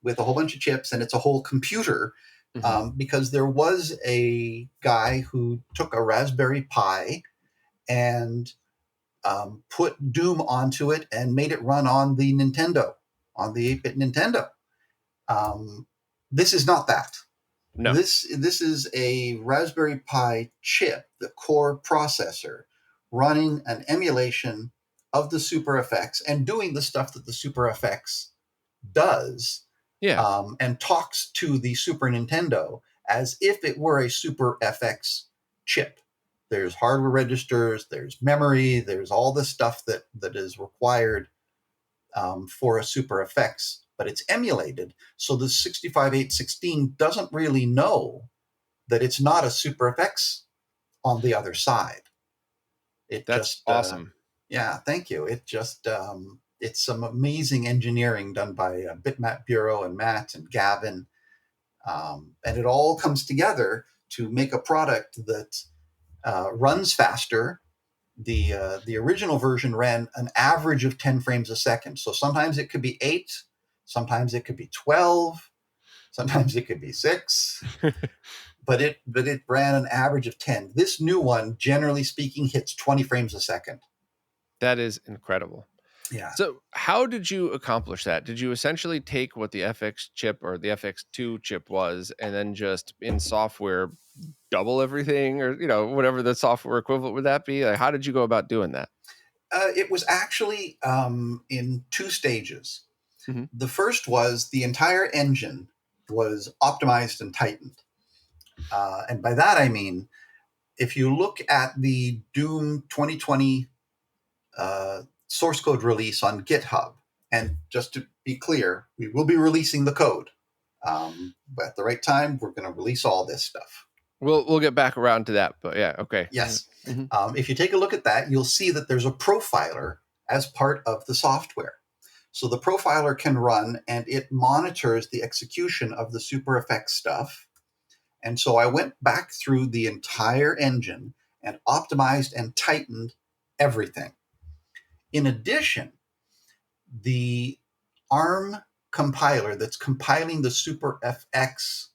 with a whole bunch of chips, and it's a whole computer. Mm-hmm. Because there was a guy who took a Raspberry Pi and put Doom onto it and made it run on the Nintendo, on the 8-bit Nintendo. This is not that. No. This is a Raspberry Pi chip, the core processor, running an emulation of the SuperFX and doing the stuff that the SuperFX does, Yeah. and talks to the Super Nintendo as if it were a SuperFX chip. There's hardware registers, there's memory, there's all the stuff that is required for a SuperFX, but it's emulated. So the 65.816 doesn't really know that it's not a SuperFX on the other side. It That's just, awesome. yeah, thank you. It just, it's some amazing engineering done by Bitmap Bureau and Matt and Gavin. And it all comes together to make a product that runs faster. The original version ran an average of 10 frames a second. So sometimes it could be 8, sometimes it could be 12, sometimes it could be 6, but it ran an average of 10. This new one, generally speaking, hits 20 frames a second. That is incredible. Yeah. So how did you accomplish that? Did you essentially take what the FX chip or the FX2 chip was and then just in software double everything, or whatever the software equivalent would that be? Like, how did you go about doing that? It was actually in two stages. Hmm. The first was the entire engine was optimized and tightened. And by that, I mean, if you look at the Doom 2020 source code release on GitHub, and just to be clear, we will be releasing the code. But at the right time, we're going to release all this stuff. We'll get back around to that, but yeah, okay. Yes. Hmm. If you take a look at that, you'll see that there's a profiler as part of the software. So the profiler can run and it monitors the execution of the super effects stuff. And so I went back through the entire engine and optimized and tightened everything. In addition, the ARM compiler that's compiling the super FX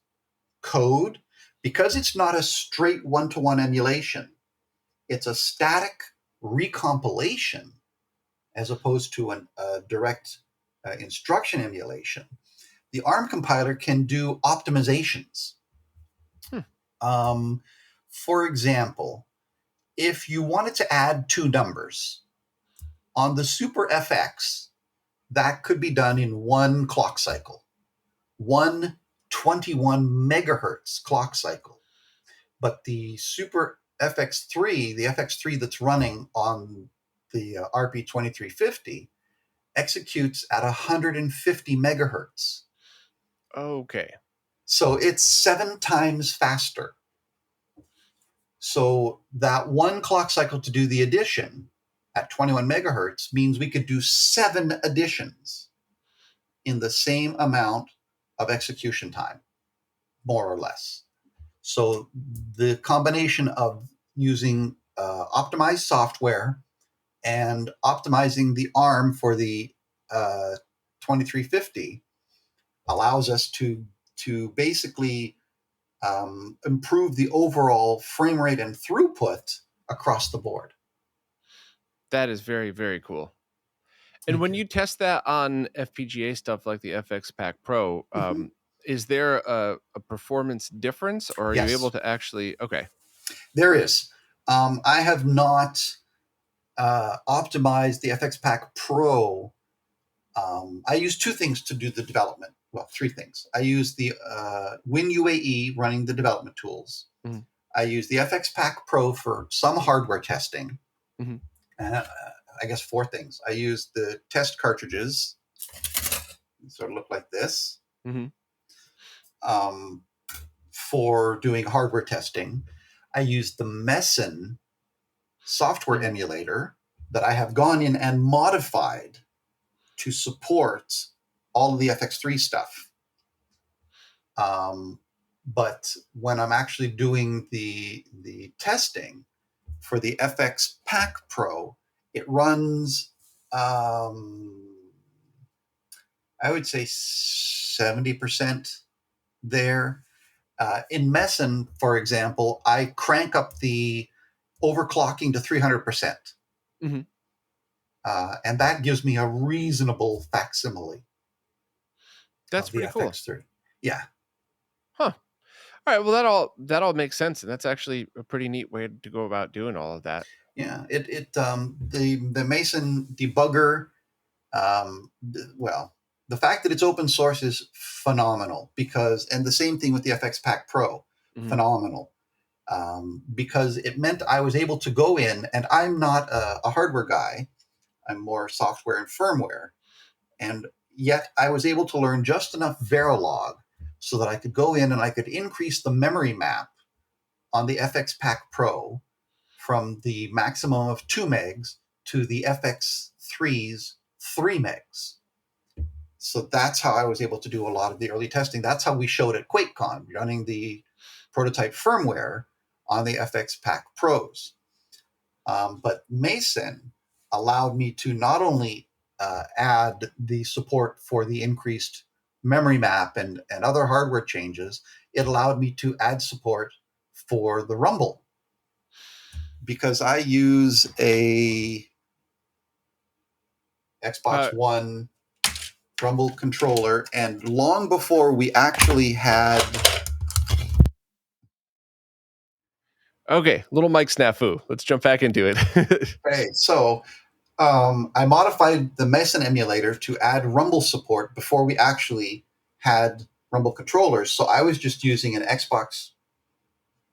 code, because it's not a straight one-to-one emulation, it's a static recompilation as opposed to a direct instruction emulation. The ARM compiler can do optimizations. Hmm. For example, if you wanted to add two numbers on the Super FX, that could be done in one clock cycle, one 21 megahertz clock cycle. But the Super FX3, the FX3 that's running on the RP2350, executes at 150 megahertz. Okay. So it's 7 times faster. So that one clock cycle to do the addition at 21 megahertz means we could do 7 additions in the same amount of execution time, more or less. So the combination of using optimized software and optimizing the ARM for the 2350 allows us to basically improve the overall frame rate and throughput across the board. That is very, very cool. And when Okay. you test that on FPGA stuff like the FX Pack Pro, Mm-hmm. is there a performance difference, or are you able Yes, to actually? Okay. there is. I have not optimized the FX Pack Pro. I use two things to do the development. Well, three things. I use the WinUAE running the development tools. Mhm. I use the FX Pack Pro for some hardware testing. Mhm. And I guess four things. I use the test cartridges. They sort of look like this. Mhm. Um, for doing hardware testing. I use the Messen software Mhm. emulator that I have gone in and modified to support all of the FX3 stuff. But when I'm actually doing the testing for the FX Pack Pro, it runs, I would say 70% there. In Messen, for example, I crank up the overclocking to 300%. Mhm. And that gives me a reasonable facsimile That's of the pretty cool. FX3. Yeah. Huh. All right. Well, that all makes sense, and that's actually a pretty neat way to go about doing all of that. Yeah. The Mason debugger, well, the fact that it's open source is phenomenal because, and the same thing with the FX Pack Pro, Mhm. phenomenal. Because it meant I was able to go in, and I'm not a hardware guy, I'm more software and firmware. And yet I was able to learn just enough Verilog so that I could go in and I could increase the memory map on the FX Pack Pro from the maximum of 2 megs to the FX3's 3 megs. So that's how I was able to do a lot of the early testing. That's how we showed at QuakeCon, running the prototype firmware on the FX Pack Pros. But Mason allowed me to not only add the support for the increased memory map and other hardware changes, it allowed me to add support for the Rumble because I use a Xbox One Rumble controller, and long before we actually had... Okay, little mic snafu. Let's jump back into it. Okay, so I modified the Mason emulator to add Rumble support before we actually had Rumble controllers. So I was just using an Xbox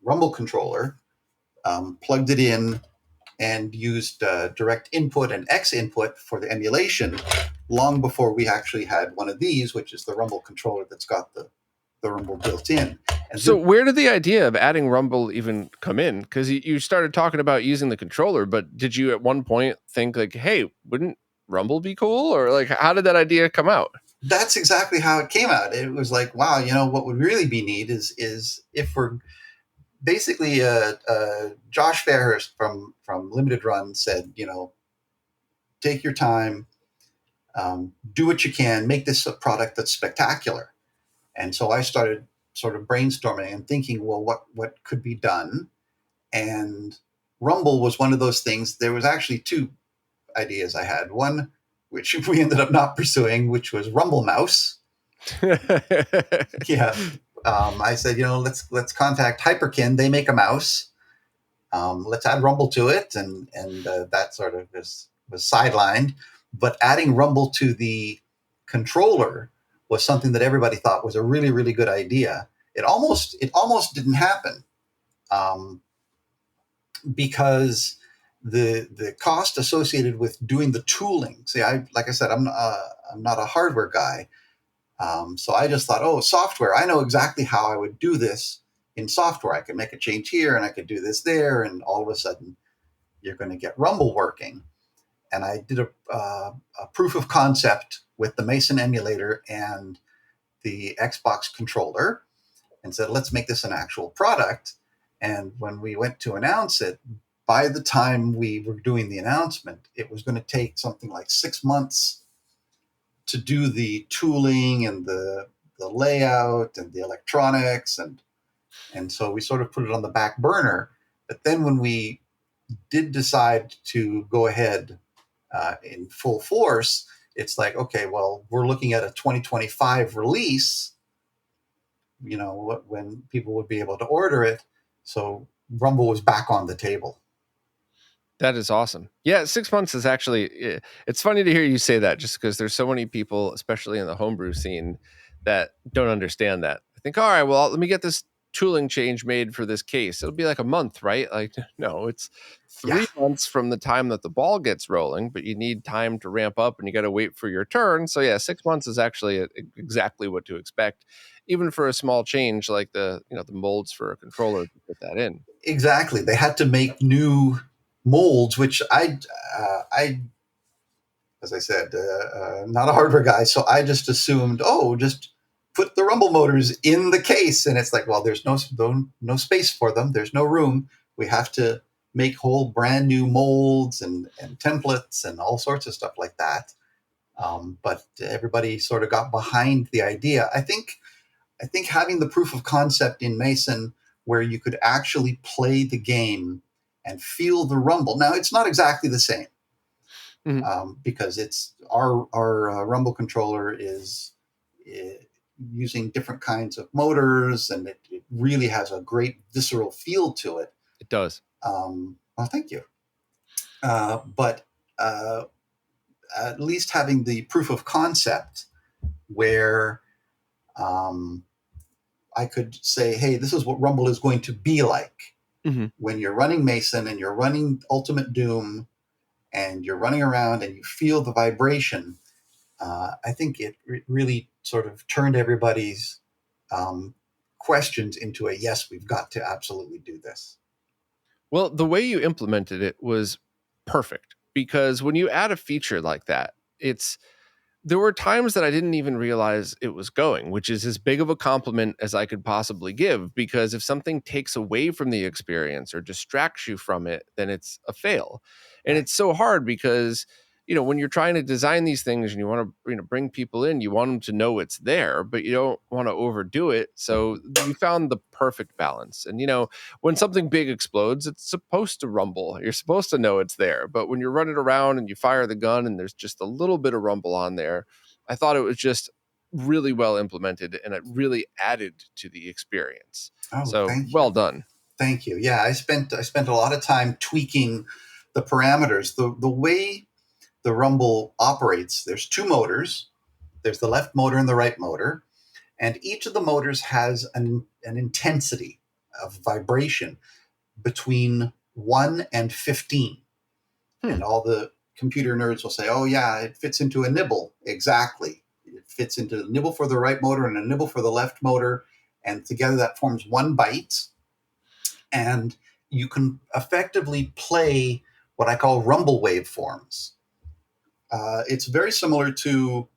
Rumble controller, plugged it in, and used direct input and X input for the emulation long before we actually had one of these, which is the Rumble controller that's got the Rumble built in. And so where did the idea of adding Rumble even come in? Because you started talking about using the controller, but did you at one point think like, hey, wouldn't Rumble be cool? Or like, how did that idea come out? That's exactly how it came out. It was like, wow, what would really be neat is if we're basically Josh Fairhurst from Limited Run said, take your time, do what you can, make this a product that's spectacular. And so I started sort of brainstorming and thinking, well, what could be done? And Rumble was one of those things. There was actually two ideas I had. One, which we ended up not pursuing, which was Rumble Mouse. Yeah. I said, let's contact Hyperkin. They make a mouse. Let's add Rumble to it, and that sort of was sidelined. But adding Rumble to the controller was something that everybody thought was a really, really good idea. It almost didn't happen, because the cost associated with doing the tooling. See, like I said, I'm not a hardware guy, so I just thought, oh, software. I know exactly how I would do this in software. I could make a change here, and I could do this there, and all of a sudden, you're going to get Rumble working. And I did a proof of concept with the Mason emulator and the Xbox controller, and said, let's make this an actual product. And when we went to announce it, by the time we were doing the announcement, it was going to take something like 6 months to do the tooling and the layout and the electronics, and so we sort of put it on the back burner. But then when we did decide to go ahead in full force, it's like, okay, well, we're looking at a 2025 release, when people would be able to order it. So Rumble was back on the table. That is awesome. Yeah, 6 months is actually, it's funny to hear you say that, just because there's so many people, especially in the homebrew scene, that don't understand that. I think, all right, well, let me get this tooling change made for this case. It'll be like a month, right? Like, no, it's 3 months from the time that the ball gets rolling, but you need time to ramp up and you got to wait for your turn. So yeah, 6 months is actually exactly what to expect, even for a small change like the molds for a controller to put that in. Exactly. They had to make new molds, which I, as I said, not a hardware guy, so I just assumed, just put the Rumble motors in the case, and it's like, well, there's no space for them. There's no room. We have to make whole brand new molds and templates and all sorts of stuff like that. But everybody sort of got behind the idea. I think having the proof of concept in Mason, where you could actually play the game and feel the rumble. Now, it's not exactly the same, because it's our Rumble controller is using different kinds of motors, and it really has a great visceral feel to it. It does. Well, thank you. But at least having the proof of concept where I could say, hey, this is what Rumble is going to be like when you're running Mason and you're running Ultimate Doom and you're running around and you feel the vibration. I think it really sort of turned everybody's questions into a yes, we've got to absolutely do this. Well, the way you implemented it was perfect, because when you add a feature like that, there were times that I didn't even realize it was going, which is as big of a compliment as I could possibly give, because if something takes away from the experience or distracts you from it, then it's a fail. And it's so hard because when you're trying to design these things and you want to bring people in, you want them to know it's there, but you don't want to overdo it. So you found the perfect balance. And when something big explodes, it's supposed to rumble. You're supposed to know it's there. But when you're running around and you fire the gun and there's just a little bit of rumble on there, I thought it was just really well implemented, and it really added to the experience. Oh, So thank you. well done. Thank you. Yeah, I spent a lot of time tweaking the parameters. The way the rumble operates, there's two motors. There's the left motor and the right motor, and each of the motors has an intensity of vibration between 1 and 15. And all the computer nerds will say, oh, yeah, it fits into a nibble. Exactly. It fits into a nibble for the right motor and a nibble for the left motor. And together that forms 1 byte. And you can effectively play what I call rumble waveforms. It's very similar to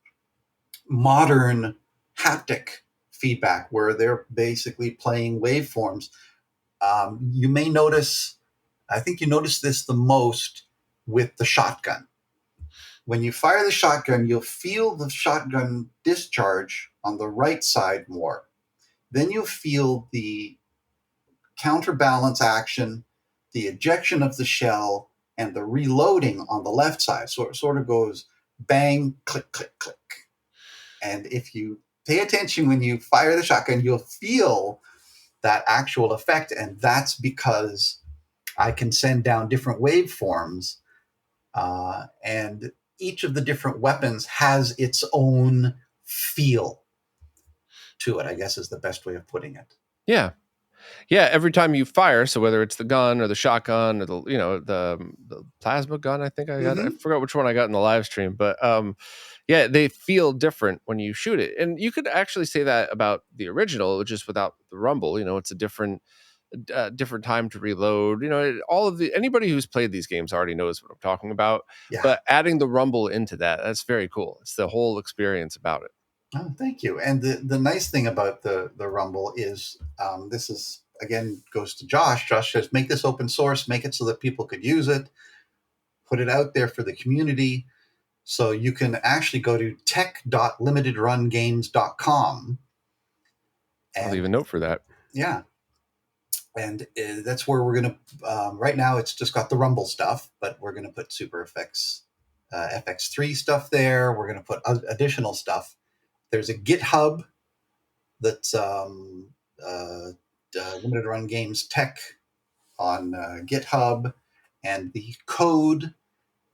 modern haptic feedback, where they're basically playing waveforms. You may notice, I think you notice this the most with the shotgun. When you fire the shotgun, you'll feel the shotgun discharge on the right side more. Then you'll feel the counterbalance action, the ejection of the shell, and the reloading on the left side. So it sort of goes bang, click, click, click. And if you pay attention when you fire the shotgun, you'll feel that actual effect. And that's because I can send down different waveforms, and each of the different weapons has its own feel to it, I guess is the best way of putting it. Yeah. Yeah, every time you fire, so whether it's the gun or the shotgun or the plasma gun, I think I got, I forgot which one I got in the live stream, but yeah, they feel different when you shoot it. And you could actually say that about the original, just without the rumble. It's a different time to reload. All of anybody who's played these games already knows what I'm talking about. Yeah. But adding the rumble into that's very cool. It's the whole experience about it. Oh, thank you. And the nice thing about the rumble is, this is, again, goes to Josh. Josh says, make this open source, make it so that people could use it, put it out there for the community. So you can actually go to tech.limitedrungames.com. I'll leave a note for that. Yeah. And that's where we're going to, right now it's just got the rumble stuff, but we're going to put Super Effects, FX3 stuff there. We're going to put additional stuff. There's a GitHub that's Limited Run Games Tech on GitHub, and the code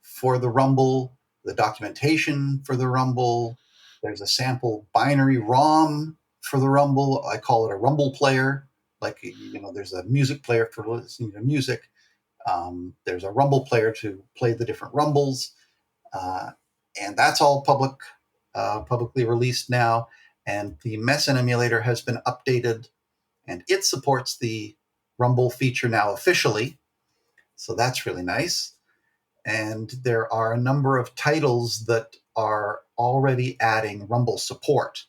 for the rumble, the documentation for the rumble. There's a sample binary ROM for the rumble. I call it a rumble player. Like, there's a music player for listening to music. There's a rumble player to play the different rumbles. And that's all publicly released now. And the Messen emulator has been updated, and it supports the rumble feature now officially. So that's really nice. And there are a number of titles that are already adding rumble support.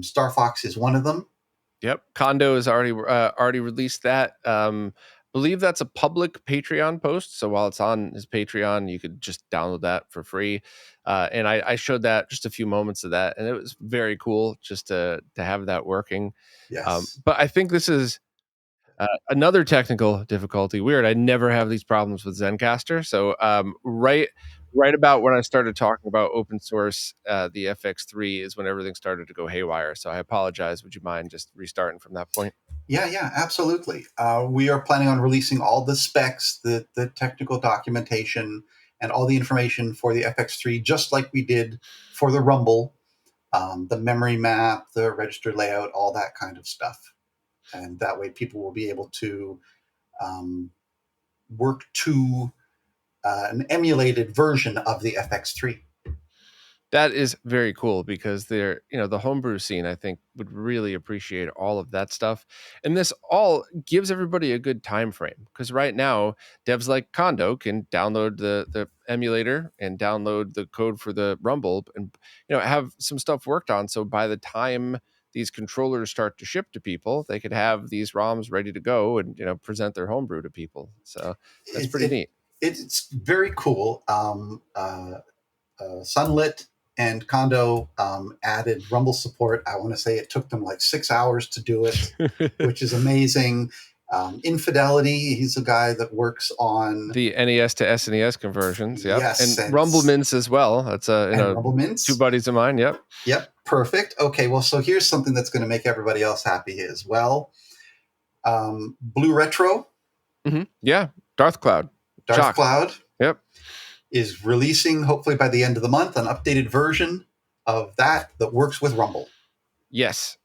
Star Fox is one of them. Yep, Kondo has already released that. Believe that's a public Patreon post. So while it's on his Patreon, you could just download that for free. And I showed that, just a few moments of that, and it was very cool just to have that working. Yes. But I think this is another technical difficulty. Weird. I never have these problems with Zencaster. So right about when I started talking about open source, the FX3 is when everything started to go haywire. So I apologize. Would you mind just restarting from that point? Yeah, absolutely. We are planning on releasing all the specs, the technical documentation, and all the information for the FX3, just like we did for the Rumble, the memory map, the register layout, all that kind of stuff. And that way people will be able to work to an emulated version of the FX3. That is very cool, because the homebrew scene, I think, would really appreciate all of that stuff. And this all gives everybody a good time frame, because right now devs like Kondo can download the emulator and download the code for the Rumble and have some stuff worked on. So by the time these controllers start to ship to people, they could have these ROMs ready to go and present their homebrew to people. So that's pretty neat. It's very cool. Sunlit and Kondo added Rumble support. I want to say it took them like 6 hours to do it, which is amazing. Infidelity, he's a guy that works on The NES to SNES conversions, yep, yes, and Rumble Mints as well. That's and Rumble two Mints. buddies of mine. Yep. Yep, perfect. Okay, well, so here's something that's going to make everybody else happy as well. Blue Retro, Yeah, Darth Cloud, Darth Jock. Cloud, Yep. is releasing, hopefully by the end of the month, an updated version of that works with Rumble. Yes.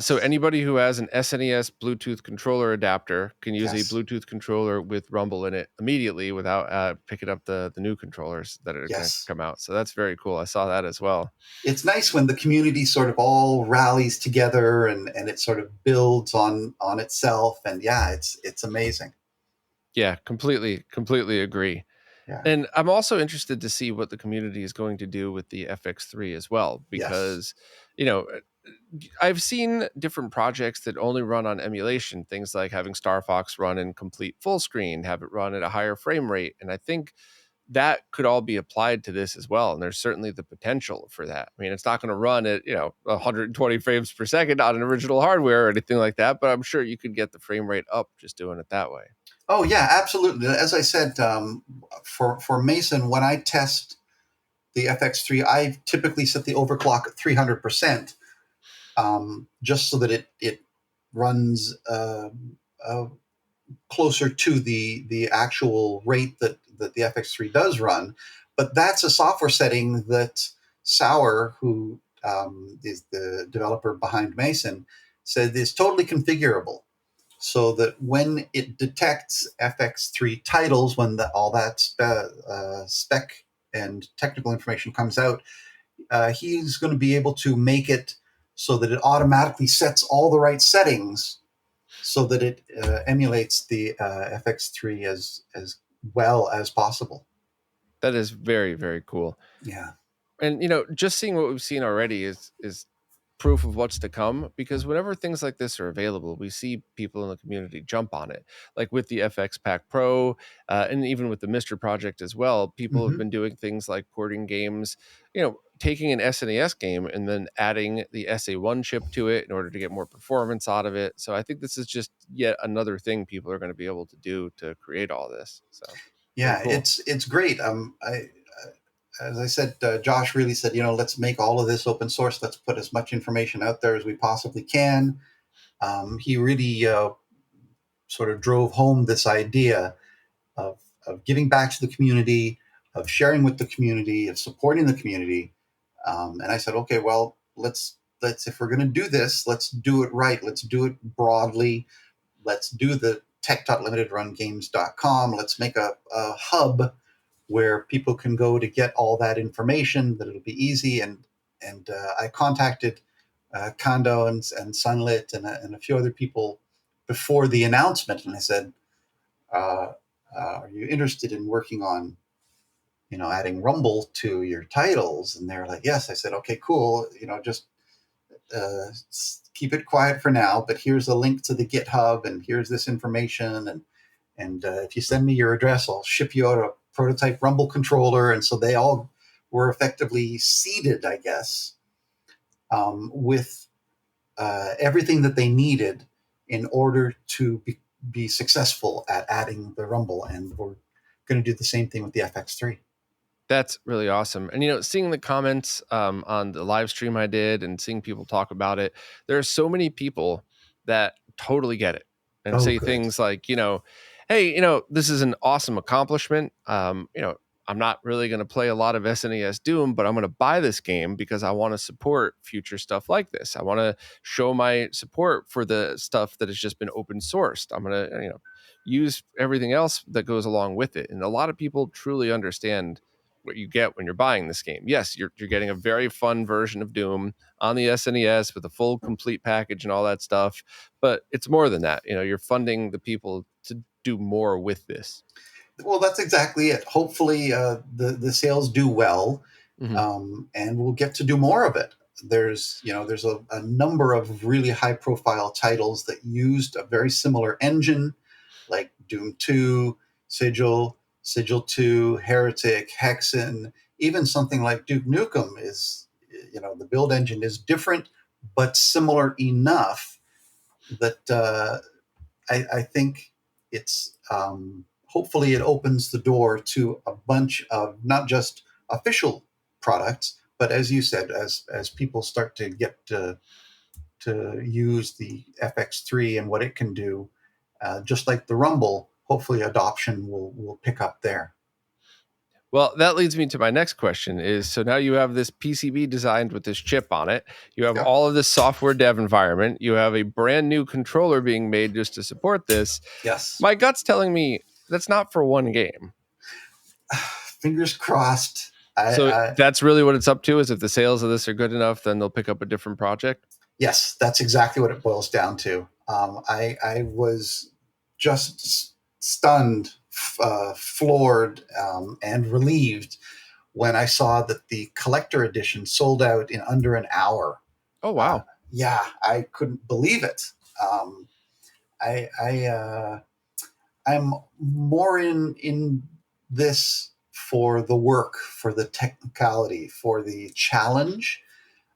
So anybody who has an SNES Bluetooth controller adapter can use a Yes. Bluetooth controller with Rumble in it immediately without picking up the new controllers that are going to Yes. come out. So that's very cool. I saw that as well. It's nice when the community sort of all rallies together and it sort of builds on itself. And yeah, it's amazing. Yeah, completely agree. Yeah. And I'm also interested to see what the community is going to do with the FX3 as well, Yes. because, you know, I've seen different projects that only run on emulation, things like having Star Fox run in complete full screen, have it run at a higher frame rate. And I think that could all be applied to this as well. And there's certainly the potential for that. I mean, it's not going to run at, 120 frames per second on an original hardware or anything like that, but I'm sure you could get the frame rate up just doing it that way. Oh yeah, absolutely. As I said, for Mason, when I test the FX3, I typically set the overclock at 300%, just so that it runs closer to the actual rate that the FX3 does run. But that's a software setting that Sauer, who is the developer behind Mason, said is totally configurable. So that when it detects FX3 titles, when all that spec and technical information comes out, he's going to be able to make it so that it automatically sets all the right settings so that it emulates the FX3 as well as possible. That is very, very cool. Yeah. And just seeing what we've seen already is proof of what's to come, because whenever things like this are available, we see people in the community jump on it, like with the FX Pack Pro, and even with the Mister project as well. People have Mm-hmm. been doing things like porting games, taking an SNES game and then adding the SA1 chip to it in order to get more performance out of it. So I think this is just yet another thing people are going to be able to do to create all this. So Yeah, cool. it's great. As I said, Josh really said, let's make all of this open source. Let's put as much information out there as we possibly can. He really sort of drove home this idea of giving back to the community, of sharing with the community, of supporting the community. And I said, okay, well, let's if we're going to do this, let's do it right. Let's do it broadly. Let's do the tech.limitedrungames.com. Let's make a hub where people can go to get all that information, that it'll be easy. And I contacted Kondo and Sunlit and a few other people before the announcement. And I said, are you interested in working on, adding Rumble to your titles? And they're like, yes. I said, okay, cool. Just keep it quiet for now, but here's a link to the GitHub and here's this information. And if you send me your address, I'll ship you out a prototype Rumble controller. And so they all were effectively seeded, I guess, with everything that they needed in order to be successful at adding the Rumble. And we're going to do the same thing with the FX3. That's really awesome. And seeing the comments on the live stream I did and seeing people talk about it, there are so many people that totally get it and Oh, say good. things like, hey, this is an awesome accomplishment. I'm not really going to play a lot of SNES Doom, but I'm going to buy this game because I want to support future stuff like this. I want to show my support for the stuff that has just been open sourced. I'm going to, use everything else that goes along with it. And a lot of people truly understand what you get when you're buying this game. Yes, you're getting a very fun version of Doom on the SNES with a full complete package and all that stuff, but it's more than that. You're funding the people to do more with this. Well, that's exactly it. Hopefully, the sales do well, and we'll get to do more of it. There's a number of really high profile titles that used a very similar engine, like Doom 2, Sigil, Sigil 2, Heretic, Hexen, even something like Duke Nukem is, the build engine is different, but similar enough that I think it's hopefully it opens the door to a bunch of not just official products, but as you said, as people start to get to use the FX3 and what it can do, just like the Rumble, hopefully adoption will pick up there. Well, that leads me to my next question is, so now you have this PCB designed with this chip on it. You have all of this software dev environment. You have a brand new controller being made just to support this. Yes. My gut's telling me that's not for one game. Fingers crossed. That's really what it's up to, is if the sales of this are good enough, then they'll pick up a different project? Yes, that's exactly what it boils down to. I was just stunned, floored, and relieved when I saw that the collector edition sold out in under an hour. Oh, wow. Yeah, I couldn't believe it. I'm more in this for the work, for the technicality, for the challenge.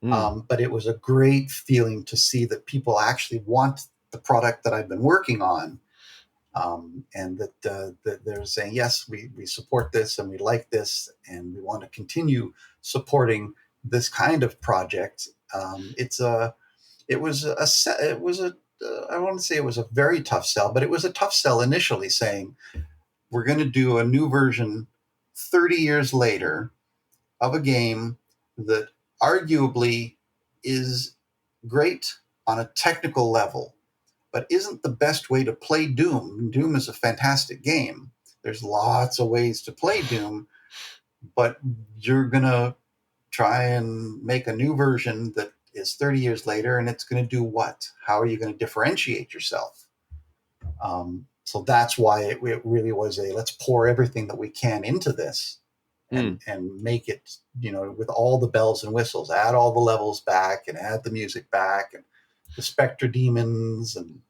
But it was a great feeling to see that people actually want the product that I've been working on, and that they're saying, yes, we support this and we like this and we want to continue supporting this kind of project. I want to say it was a very tough sell, but it was a tough sell initially, saying we're going to do a new version 30 years later of a game that arguably is great on a technical level, but isn't the best way to play Doom. Doom is a fantastic game. There's lots of ways to play Doom, but you're going to try and make a new version that is 30 years later, and it's going to do what? How are you going to differentiate yourself? So that's why it really was let's pour everything that we can into this and make it, with all the bells and whistles, add all the levels back and add the music back and the Spectre demons and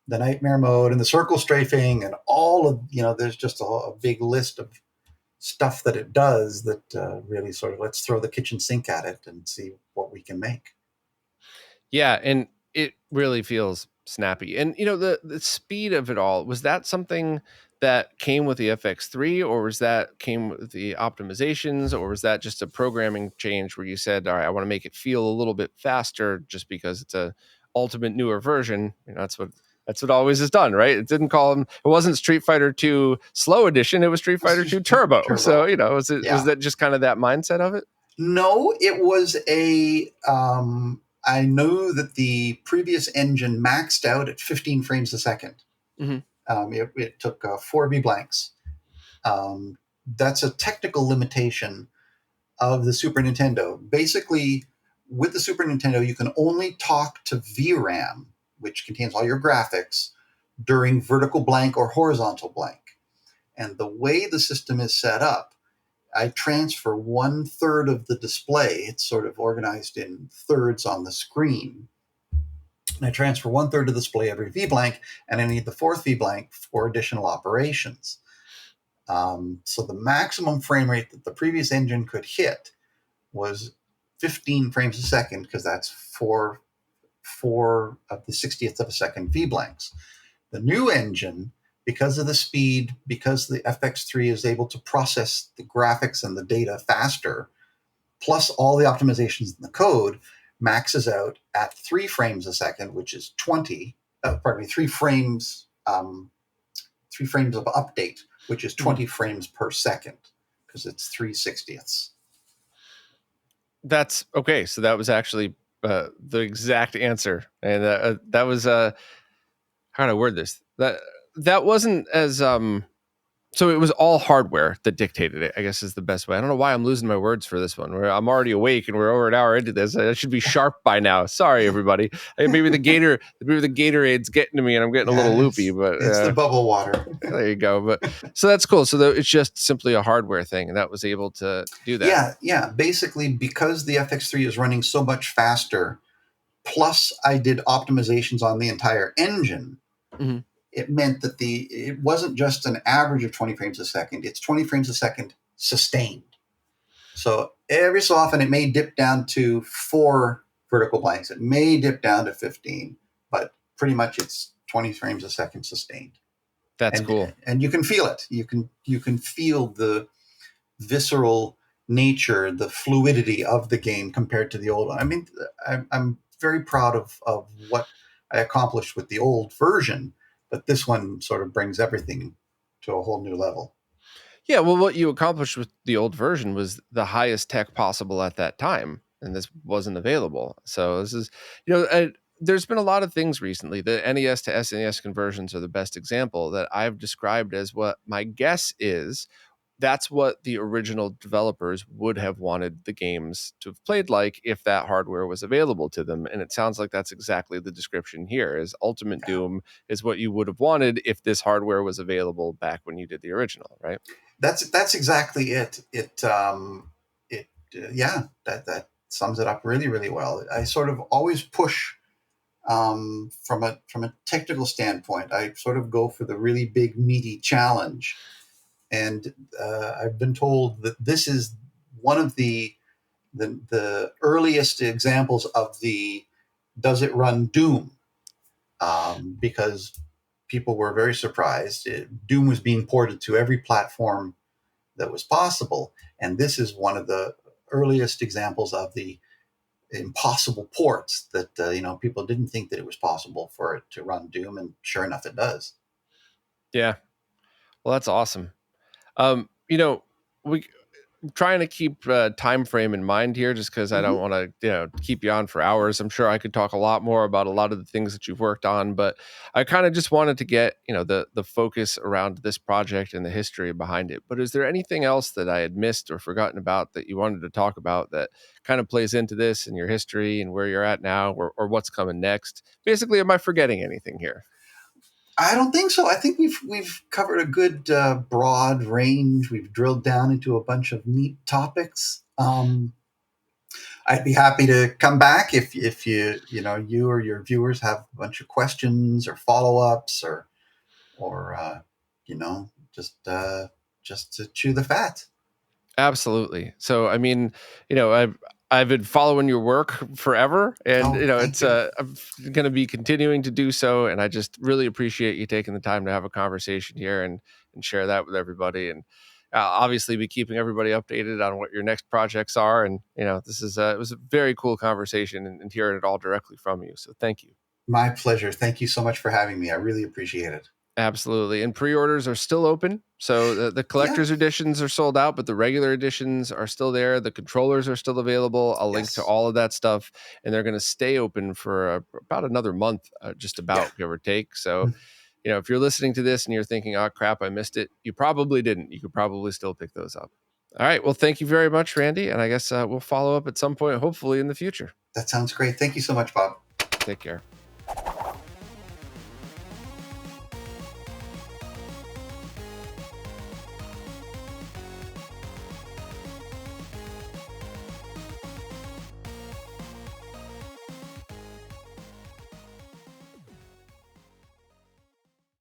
the nightmare mode and the circle strafing and all of, there's just a big list of stuff that it does that really sort of, let's throw the kitchen sink at it and see what we can make. Yeah, and it really feels snappy. And the speed of it all, was that something that came with the FX3, or was that came with the optimizations, or was that just a programming change where you said, all right, I want to make it feel a little bit faster just because it's a ultimate newer version? That's what always is done, right? It didn't call them. It wasn't Street Fighter 2 Slow Edition. It was Street Fighter 2 Turbo. So was that just kind of that mindset of it? No, it was I knew that the previous engine maxed out at 15 frames a second. Mm-hmm. It took 4 V blanks. That's a technical limitation of the Super Nintendo. Basically, with the Super Nintendo, you can only talk to VRAM, which contains all your graphics, during vertical blank or horizontal blank. And the way the system is set up, I transfer 1/3 of the display. It's sort of organized in thirds on the screen. And I transfer 1/3 of the display every V blank, and I need the 4th V blank for additional operations. So the maximum frame rate that the previous engine could hit was 15 frames a second, because that's four of the 60th of a second V blanks. The new engine, because of the speed, because the FX3 is able to process the graphics and the data faster, plus all the optimizations in the code, maxes out at 3 frames a second, which is 3 frames, 3 frames of update, which is 20 frames per second, because it's 3/60ths. That's okay. So that was actually the exact answer, and that was how do I word this? That wasn't as so it was all hardware that dictated it, I guess, is the best way. I don't know why I'm losing my words for this one. I'm already awake and we're over an hour into this. I should be sharp by now. Sorry, everybody. Maybe the Gatorade's getting to me and I'm getting a little loopy, but it's the bubble water. There you go. But so that's cool. So it's just simply a hardware thing, and that was able to do that. Yeah. Basically, because the FX3 is running so much faster, plus I did optimizations on the entire engine. Mm-hmm. it meant that it wasn't just an average of 20 frames a second, it's 20 frames a second sustained. So every so often it may dip down to 4 vertical blanks. It may dip down to 15, but pretty much it's 20 frames a second sustained. That's cool. And you can feel it. You can feel the visceral nature, the fluidity of the game compared to the old one. I mean, I'm very proud of what I accomplished with the old version, but this one sort of brings everything to a whole new level. Yeah, well, what you accomplished with the old version was the highest tech possible at that time, and this wasn't available. So this is, there's been a lot of things recently. The NES to SNES conversions are the best example that I've described as what my guess is. That's what the original developers would have wanted the games to have played like if that hardware was available to them. And it sounds like that's exactly the description here. Is Ultimate Doom is what you would have wanted if this hardware was available back when you did the original, right? That's exactly it. Yeah, that sums it up really, really well. I sort of always push from a technical standpoint. I sort of go for the really big meaty challenge, and I've been told that this is one of the earliest examples of the does it run Doom, because people were very surprised. Doom was being ported to every platform that was possible, and this is one of the earliest examples of the impossible ports that people didn't think that it was possible for it to run Doom, and sure enough, it does. Yeah. Well, that's awesome. We trying to keep time frame in mind here, just because I don't want to keep you on for hours. I'm sure I could talk a lot more about a lot of the things that you've worked on, but I kind of just wanted to get the focus around this project and the history behind it. But is there anything else that I had missed or forgotten about that you wanted to talk about that kind of plays into this and your history and where you're at now, or what's coming next? Basically, am I forgetting anything here? I don't think so. I think we've covered a good broad range. We've drilled down into a bunch of neat topics. I'd be happy to come back if you or your viewers have a bunch of questions or follow ups, or just to chew the fat. Absolutely. So, I mean, I've been following your work forever, and Thank you. I'm going to be continuing to do so. And I just really appreciate you taking the time to have a conversation here and share that with everybody. And obviously, be keeping everybody updated on what your next projects are. And this is it was a very cool conversation, and hearing it all directly from you. So, thank you. My pleasure. Thank you so much for having me. I really appreciate it. Absolutely. And pre-orders are still open. So the Yeah. collector's editions are sold out, but the regular editions are still there. The controllers are still available. I'll link to Yes. all of that stuff. And they're going to stay open for about another month, just Yeah. about, give or take. So, if you're listening to this and you're thinking, oh, crap, I missed it, you probably didn't. You could probably still pick those up. All right. Well, thank you very much, Randy. And I guess we'll follow up at some point, hopefully in the future. That sounds great. Thank you so much, Bob. Take care.